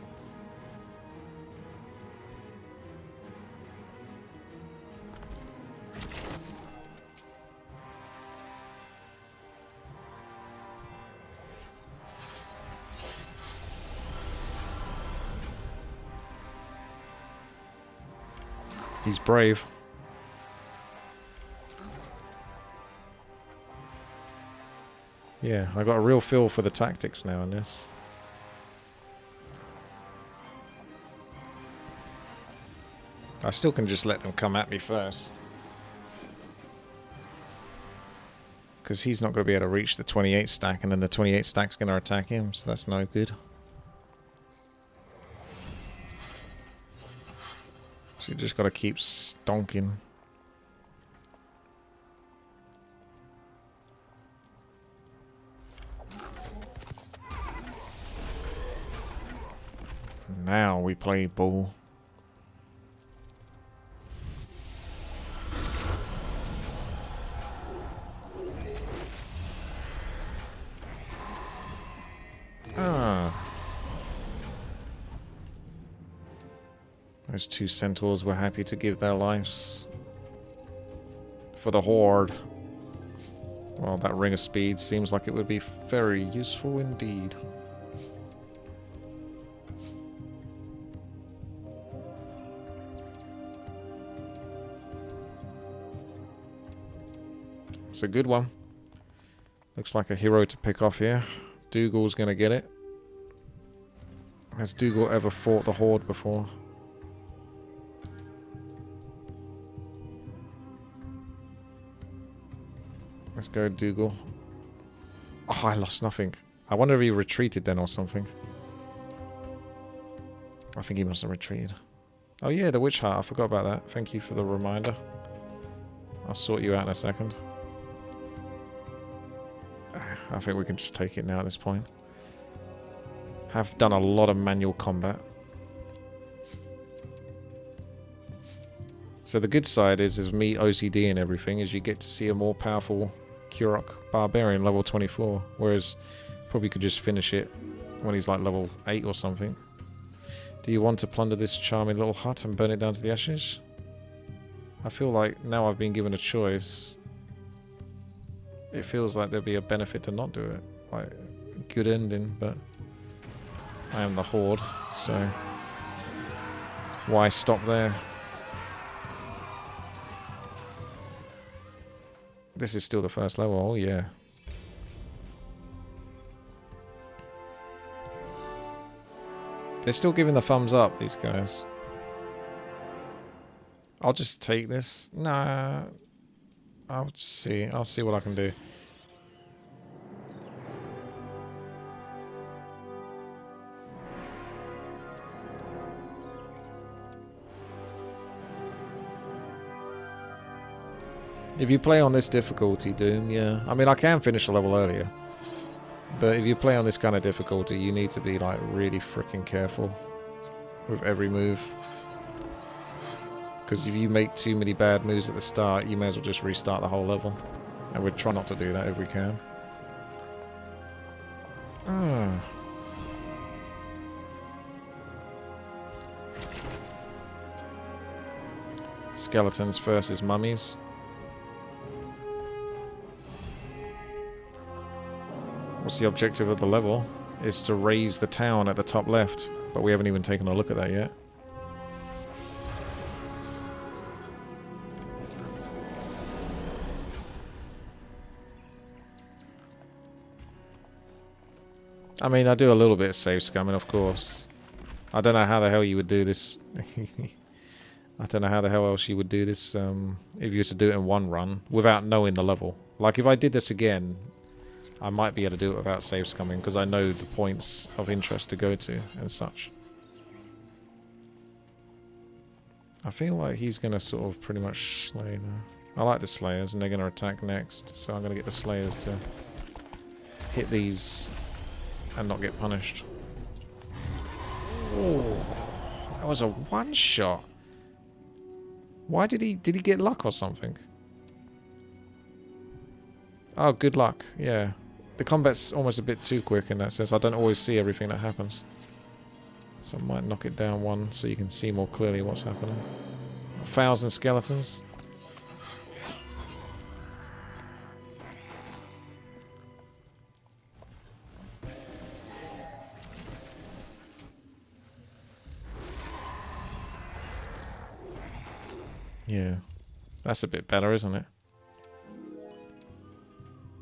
He's brave. Yeah, I got a real feel for the tactics now in this. I still can just let them come at me first. Because he's not going to be able to reach the 28 stack, and then the 28 stack's going to attack him, so that's no good. So you just got to keep stonking. Now we play ball. Those two centaurs were happy to give their lives for the horde. Well, that ring of speed seems like it would be very useful indeed. It's a good one. Looks like a hero to pick off here. Dougal's going to get it. Has Dougal ever fought the Horde before? Let's go, Dougal. Oh, I lost nothing. I wonder if he retreated then or something. I think he must have retreated. Oh yeah, the Witch Heart. I forgot about that. Thank you for the reminder. I'll sort you out in a second. I think we can just take it now at this point. Have done a lot of manual combat. So the good side is me OCD and everything, is you get to see a more powerful Kurok Barbarian level 24. Whereas probably could just finish it when he's like level 8 or something. Do you want to plunder this charming little hut and burn it down to the ashes? I feel like now I've been given a choice. It feels like there'd be a benefit to not do it. Like, good ending, but I am the Horde, so why stop there? This is still the first level, oh yeah. They're still giving the thumbs up, these guys. I'll just take this. Nah. I'll see what I can do. If you play on this difficulty, Doom, yeah. I mean, I can finish a level earlier. But if you play on this kind of difficulty, you need to be, like, really freaking careful with every move. Because if you make too many bad moves at the start, you may as well just restart the whole level. And we'd try not to do that if we can. Ah. Skeletons versus mummies. What's the objective of the level? It's to raise the town at the top left, but we haven't even taken a look at that yet. I mean, I do a little bit of save scumming, of course. I don't know how the hell you would do this. I don't know how the hell else you would do this if you were to do it in one run without knowing the level. Like, if I did this again, I might be able to do it without save scumming because I know the points of interest to go to and such. I feel like he's going to sort of pretty much slay now. I like the Slayers and they're going to attack next, so I'm going to get the Slayers to hit these and not get punished. Oh, that was a one-shot. Why did he get luck or something? Oh, good luck. Yeah. The combat's almost a bit too quick in that sense. I don't always see everything that happens. So I might knock it down one so you can see more clearly what's happening. 1,000 skeletons. Yeah. That's a bit better, isn't it?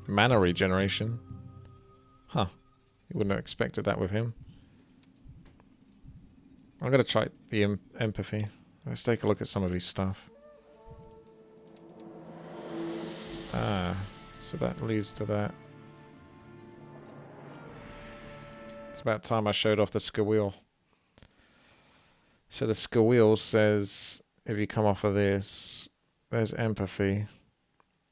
Mana regeneration. Huh. You wouldn't have expected that with him. I'm going to try the empathy. Let's take a look at some of his stuff. Ah, so that leads to that. It's about time I showed off the Skawheel. So the Skawheel says, if you come off of this, there's empathy.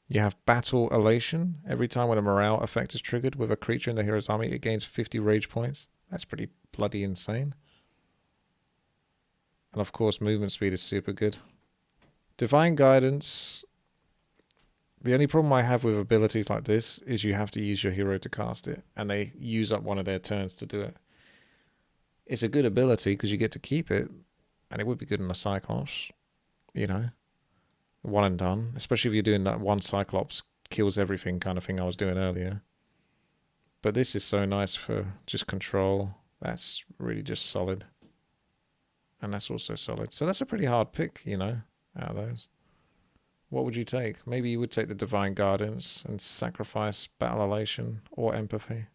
You have Battle Elation. Every time when a morale effect is triggered with a creature in the hero's army, it gains 50 rage points. That's pretty bloody insane. And of course, movement speed is super good. Divine Guidance. The only problem I have with abilities like this is you have to use your hero to cast it. And they use up one of their turns to do it. It's a good ability because you get to keep it. And it would be good in a Cyclops. You know. One and done. Especially if you're doing that one Cyclops kills everything kind of thing I was doing earlier. But this is so nice for just control. That's really just solid. And that's also solid. So that's a pretty hard pick, you know, out of those. What would you take? Maybe you would take the Divine Guidance and sacrifice Battle Elation or Empathy.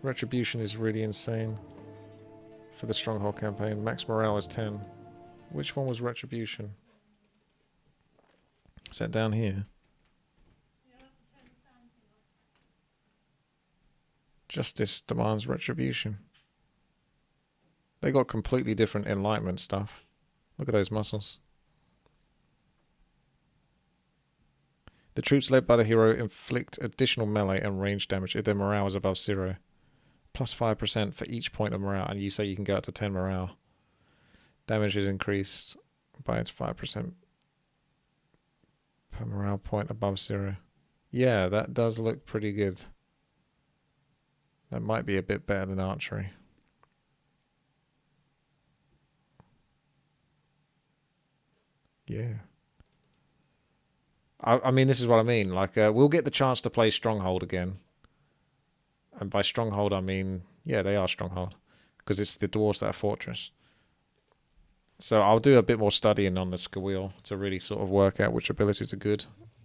Retribution is really insane for the Stronghold campaign. Max morale is 10. Which one was Retribution? Is that down here? Justice demands retribution. They got completely different enlightenment stuff. Look at those muscles. The troops led by the hero inflict additional melee and range damage if their morale is above 0. Plus 5% for each point of morale. And you say you can go up to 10 morale. Damage is increased by 5% per morale point above 0. Yeah, that does look pretty good. That might be a bit better than archery. Yeah. I mean, this is what I mean. Like, we'll get the chance to play Stronghold again. And by Stronghold, I mean, yeah, they are Stronghold. Because it's the dwarves that are Fortress. So I'll do a bit more studying on the skill wheel to really sort of work out which abilities are good.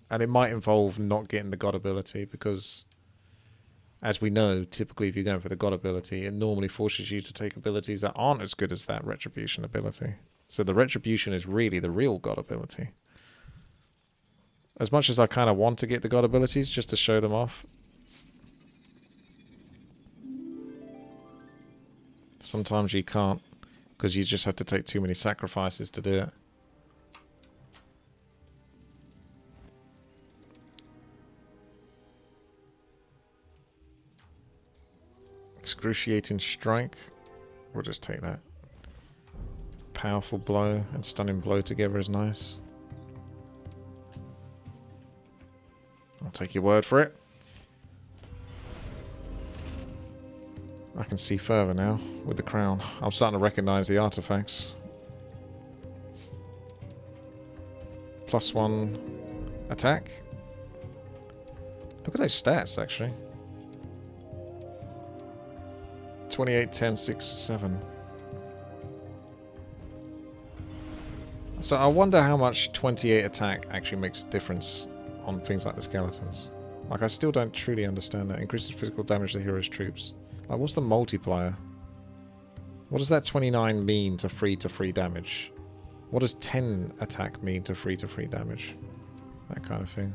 And it might involve not getting the God ability because, as we know, typically if you're going for the God ability, it normally forces you to take abilities that aren't as good as that Retribution ability. So the Retribution is really the real God ability. As much as I kind of want to get the God abilities just to show them off, sometimes you can't because you just have to take too many sacrifices to do it. Excruciating Strike. We'll just take that. Powerful Blow and Stunning Blow together is nice. I'll take your word for it. I can see further now with the crown. I'm starting to recognize the artifacts. +1 attack. Look at those stats, actually. 28, 10, 6, 7. So I wonder how much 28 attack actually makes a difference on things like the skeletons. Like, I still don't truly understand that. Increases physical damage to the hero's troops. Like, what's the multiplier? What does that 29 mean to free damage? What does 10 attack mean to free damage? That kind of thing.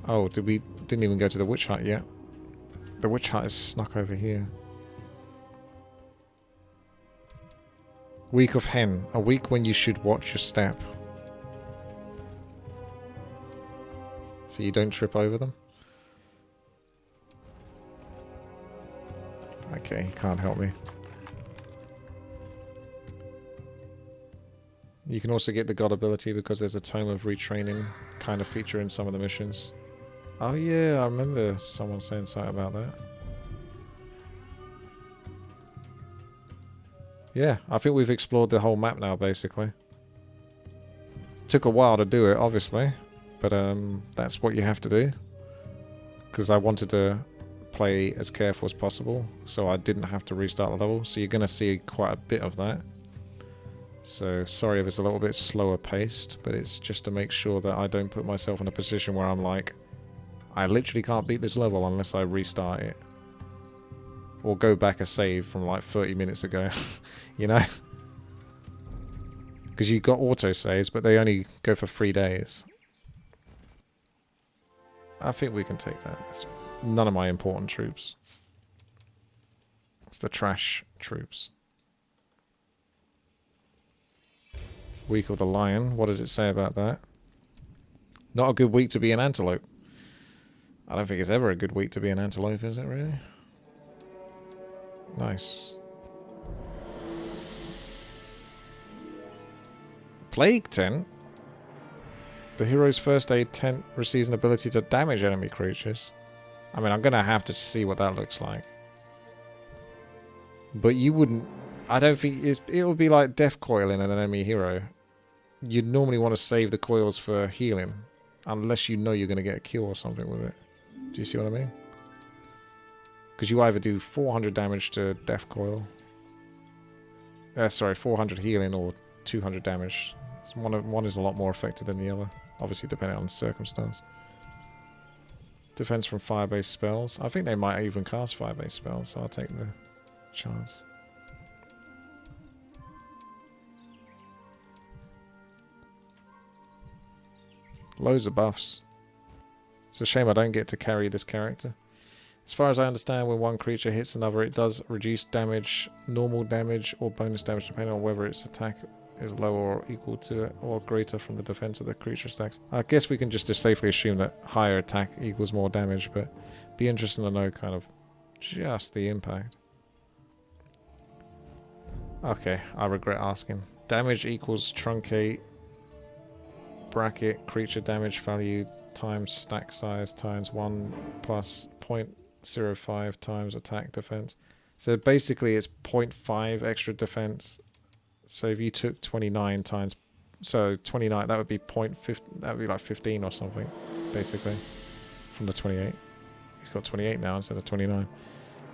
Oh, didn't even go to the witch hut yet. The witch hut is snuck over here. Week of Hen. A week when you should watch your step. So you don't trip over them? Okay, he can't help me. You can also get the God ability because there's a Tome of Retraining kind of feature in some of the missions. Oh yeah, I remember someone saying something about that. Yeah, I think we've explored the whole map now, basically. Took a while to do it, obviously. But that's what you have to do. Because I wanted to play as careful as possible, so I didn't have to restart the level. So you're going to see quite a bit of that. So sorry if it's a little bit slower paced, but it's just to make sure that I don't put myself in a position where I'm like, I literally can't beat this level unless I restart it. Or go back a save from like 30 minutes ago, you know? Because you've got auto-saves, but they only go for 3 days. I think we can take that. It's none of my important troops. It's the trash troops. Week of the Lion. What does it say about that? Not a good week to be an antelope. I don't think it's ever a good week to be an antelope, is it really? Nice. Plague Tent? The hero's first aid tent receives an ability to damage enemy creatures. I mean, I'm going to have to see what that looks like. But you wouldn't... I don't think... it would be like death coil in an enemy hero. You'd normally want to save the coils for healing. Unless you know you're going to get a kill or something with it. Do you see what I mean? Because you either do 400 damage to death coil. Sorry, 400 healing or 200 damage. So one is a lot more effective than the other, obviously depending on the circumstance. Defense from fire-based spells. I think they might even cast fire-based spells, so I'll take the chance. Loads of buffs. It's a shame I don't get to carry this character. As far as I understand, when one creature hits another, it does reduce damage, normal damage, or bonus damage depending on whether its attack is lower or equal to it, or greater from the defense of the creature stacks. I guess we can just safely assume that higher attack equals more damage, but be interesting to know kind of just the impact. Okay, I regret asking. Damage equals truncate bracket creature damage value times stack size times 1 plus 0.05 times attack defense. So basically it's 0.5 extra defense. So if you took 29 times, so 29, that would be 0.5, that would be like 15 or something, basically, from the 28. He's got 28 now instead of 29.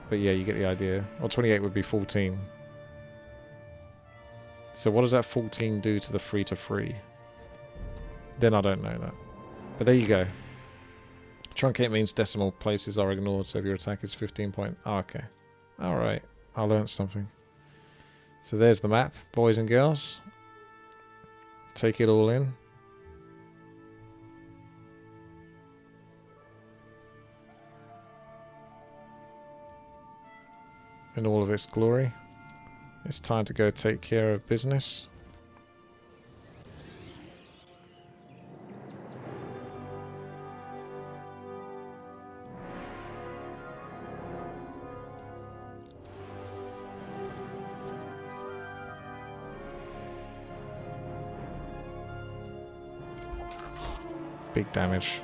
But yeah, you get the idea. Or 28 would be 14. So what does that 14 do to the free to free? Then I don't know that. But there you go. Truncate means decimal places are ignored, so if your attack is 15 point... Oh, okay. Alright. I learned something. So there's the map, boys and girls. Take it all in. In all of its glory. It's time to go take care of business. Big damage.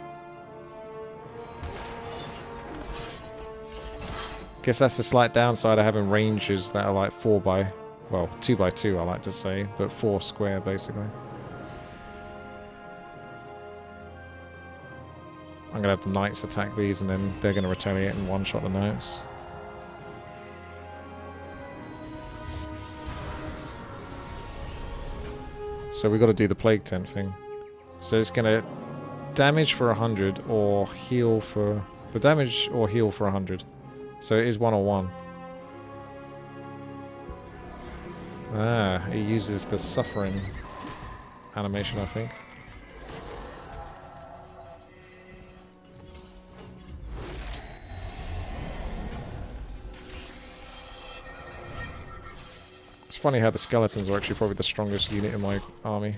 Guess that's the slight downside of having ranges that are like 2 by 2 I like to say, but 4 square basically. I'm gonna have the knights attack these and then they're gonna retaliate and one-shot the knights. So we got to do the plague tent thing. So it's gonna damage for 100 or heal for... The damage or heal for 100. So it is 101. Ah, he uses the suffering animation, I think. It's funny how the skeletons are actually probably the strongest unit in my army.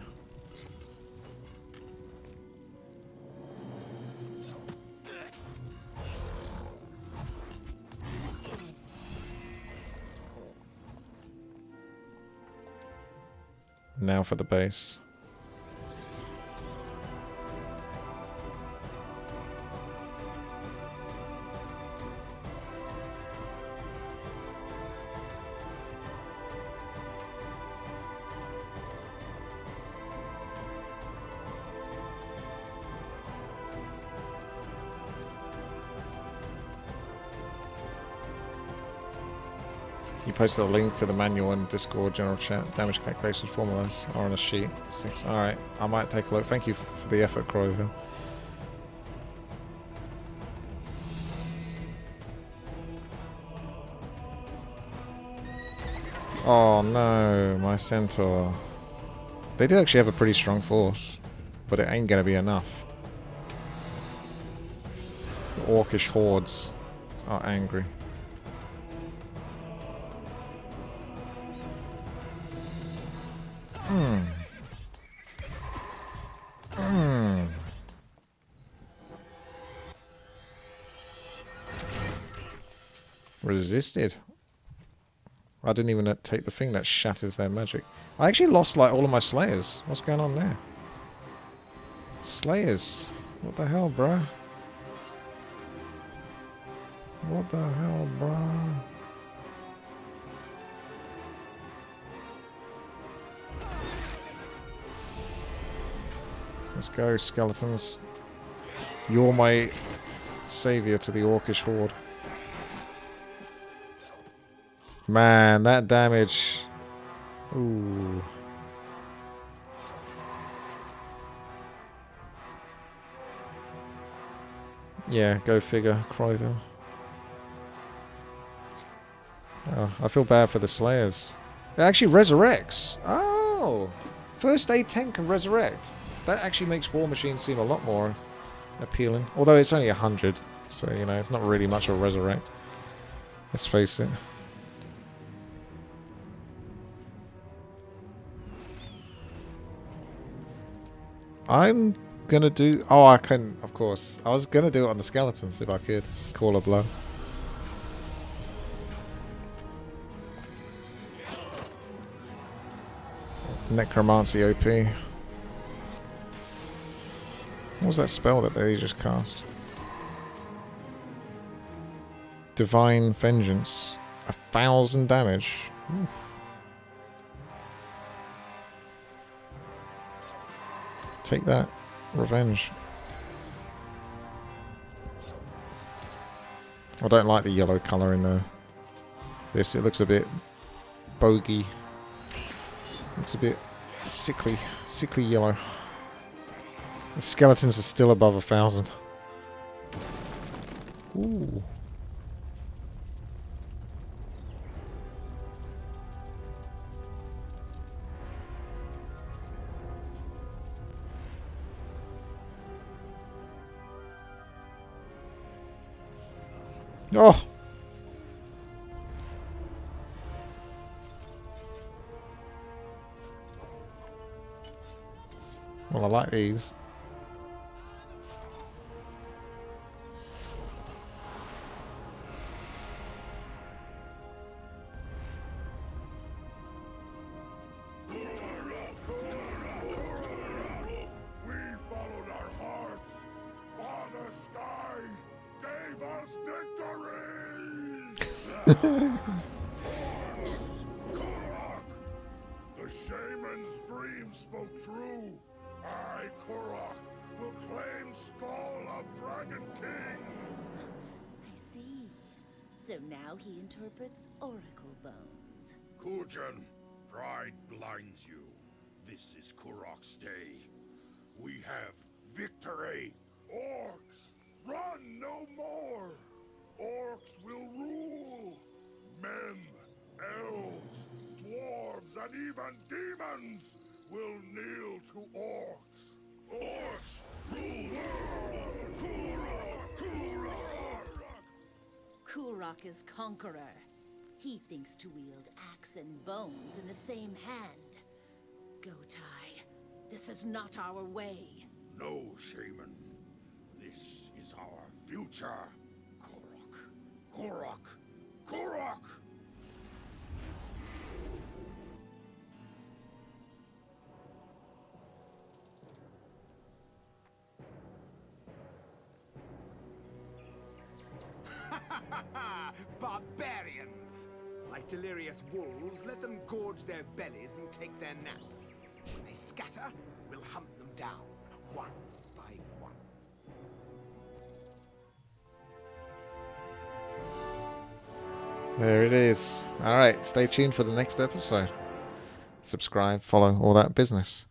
Now for the base. You posted a link to the manual in Discord general chat. Damage calculations formulas are on a sheet. 6. Alright, I might take a look. Thank you for the effort, Quroq. Oh no, my centaur. They do actually have a pretty strong force, but it ain't gonna be enough. The orcish hordes are angry. Resisted. I didn't even take the thing that shatters their magic. I actually lost like all of my slayers. What's going on there? Slayers. What the hell, bruh? What the hell, bruh? Let's go, skeletons. You're my savior to the orcish horde. Man, that damage. Ooh. Yeah, go figure, Croyville. Oh, I feel bad for the Slayers. It actually resurrects. Oh! First aid tank can resurrect. That actually makes War Machine seem a lot more appealing. Although it's only 100, so, you know, it's not really much of a resurrect. Let's face it. I'm gonna do... Oh, I can, of course. I was gonna do it on the skeletons if I could. Call a blow. Necromancy OP. What was that spell that they just cast? Divine Vengeance. 1,000 damage. Ooh. Take that. Revenge. I don't like the yellow colour in this. It looks a bit bogey. Looks a bit sickly. Sickly yellow. The skeletons are still above 1,000. Ooh. Oh! Well, I like these. The shaman's dream spoke true. I, Kurok, will claim Skull of Dragon King. I see. So now he interprets oracle bones. Kujan, pride blinds you. This is Kurok's day. We have victory. Orcs, run no more. Orcs will rule. Men, elves, dwarves, and even demons will kneel to orcs. Orcs rule world. Kurok is conqueror. He thinks to wield axe and bones in the same hand. WTii, this is not our way. No, shaman. This is our future. Kurok. Kurok. Kurok! Barbarians! Like delirious wolves, let them gorge their bellies and take their naps. When they scatter, we'll hunt them down, one by one. There it is. Alright, stay tuned for the next episode. Subscribe, follow, all that business.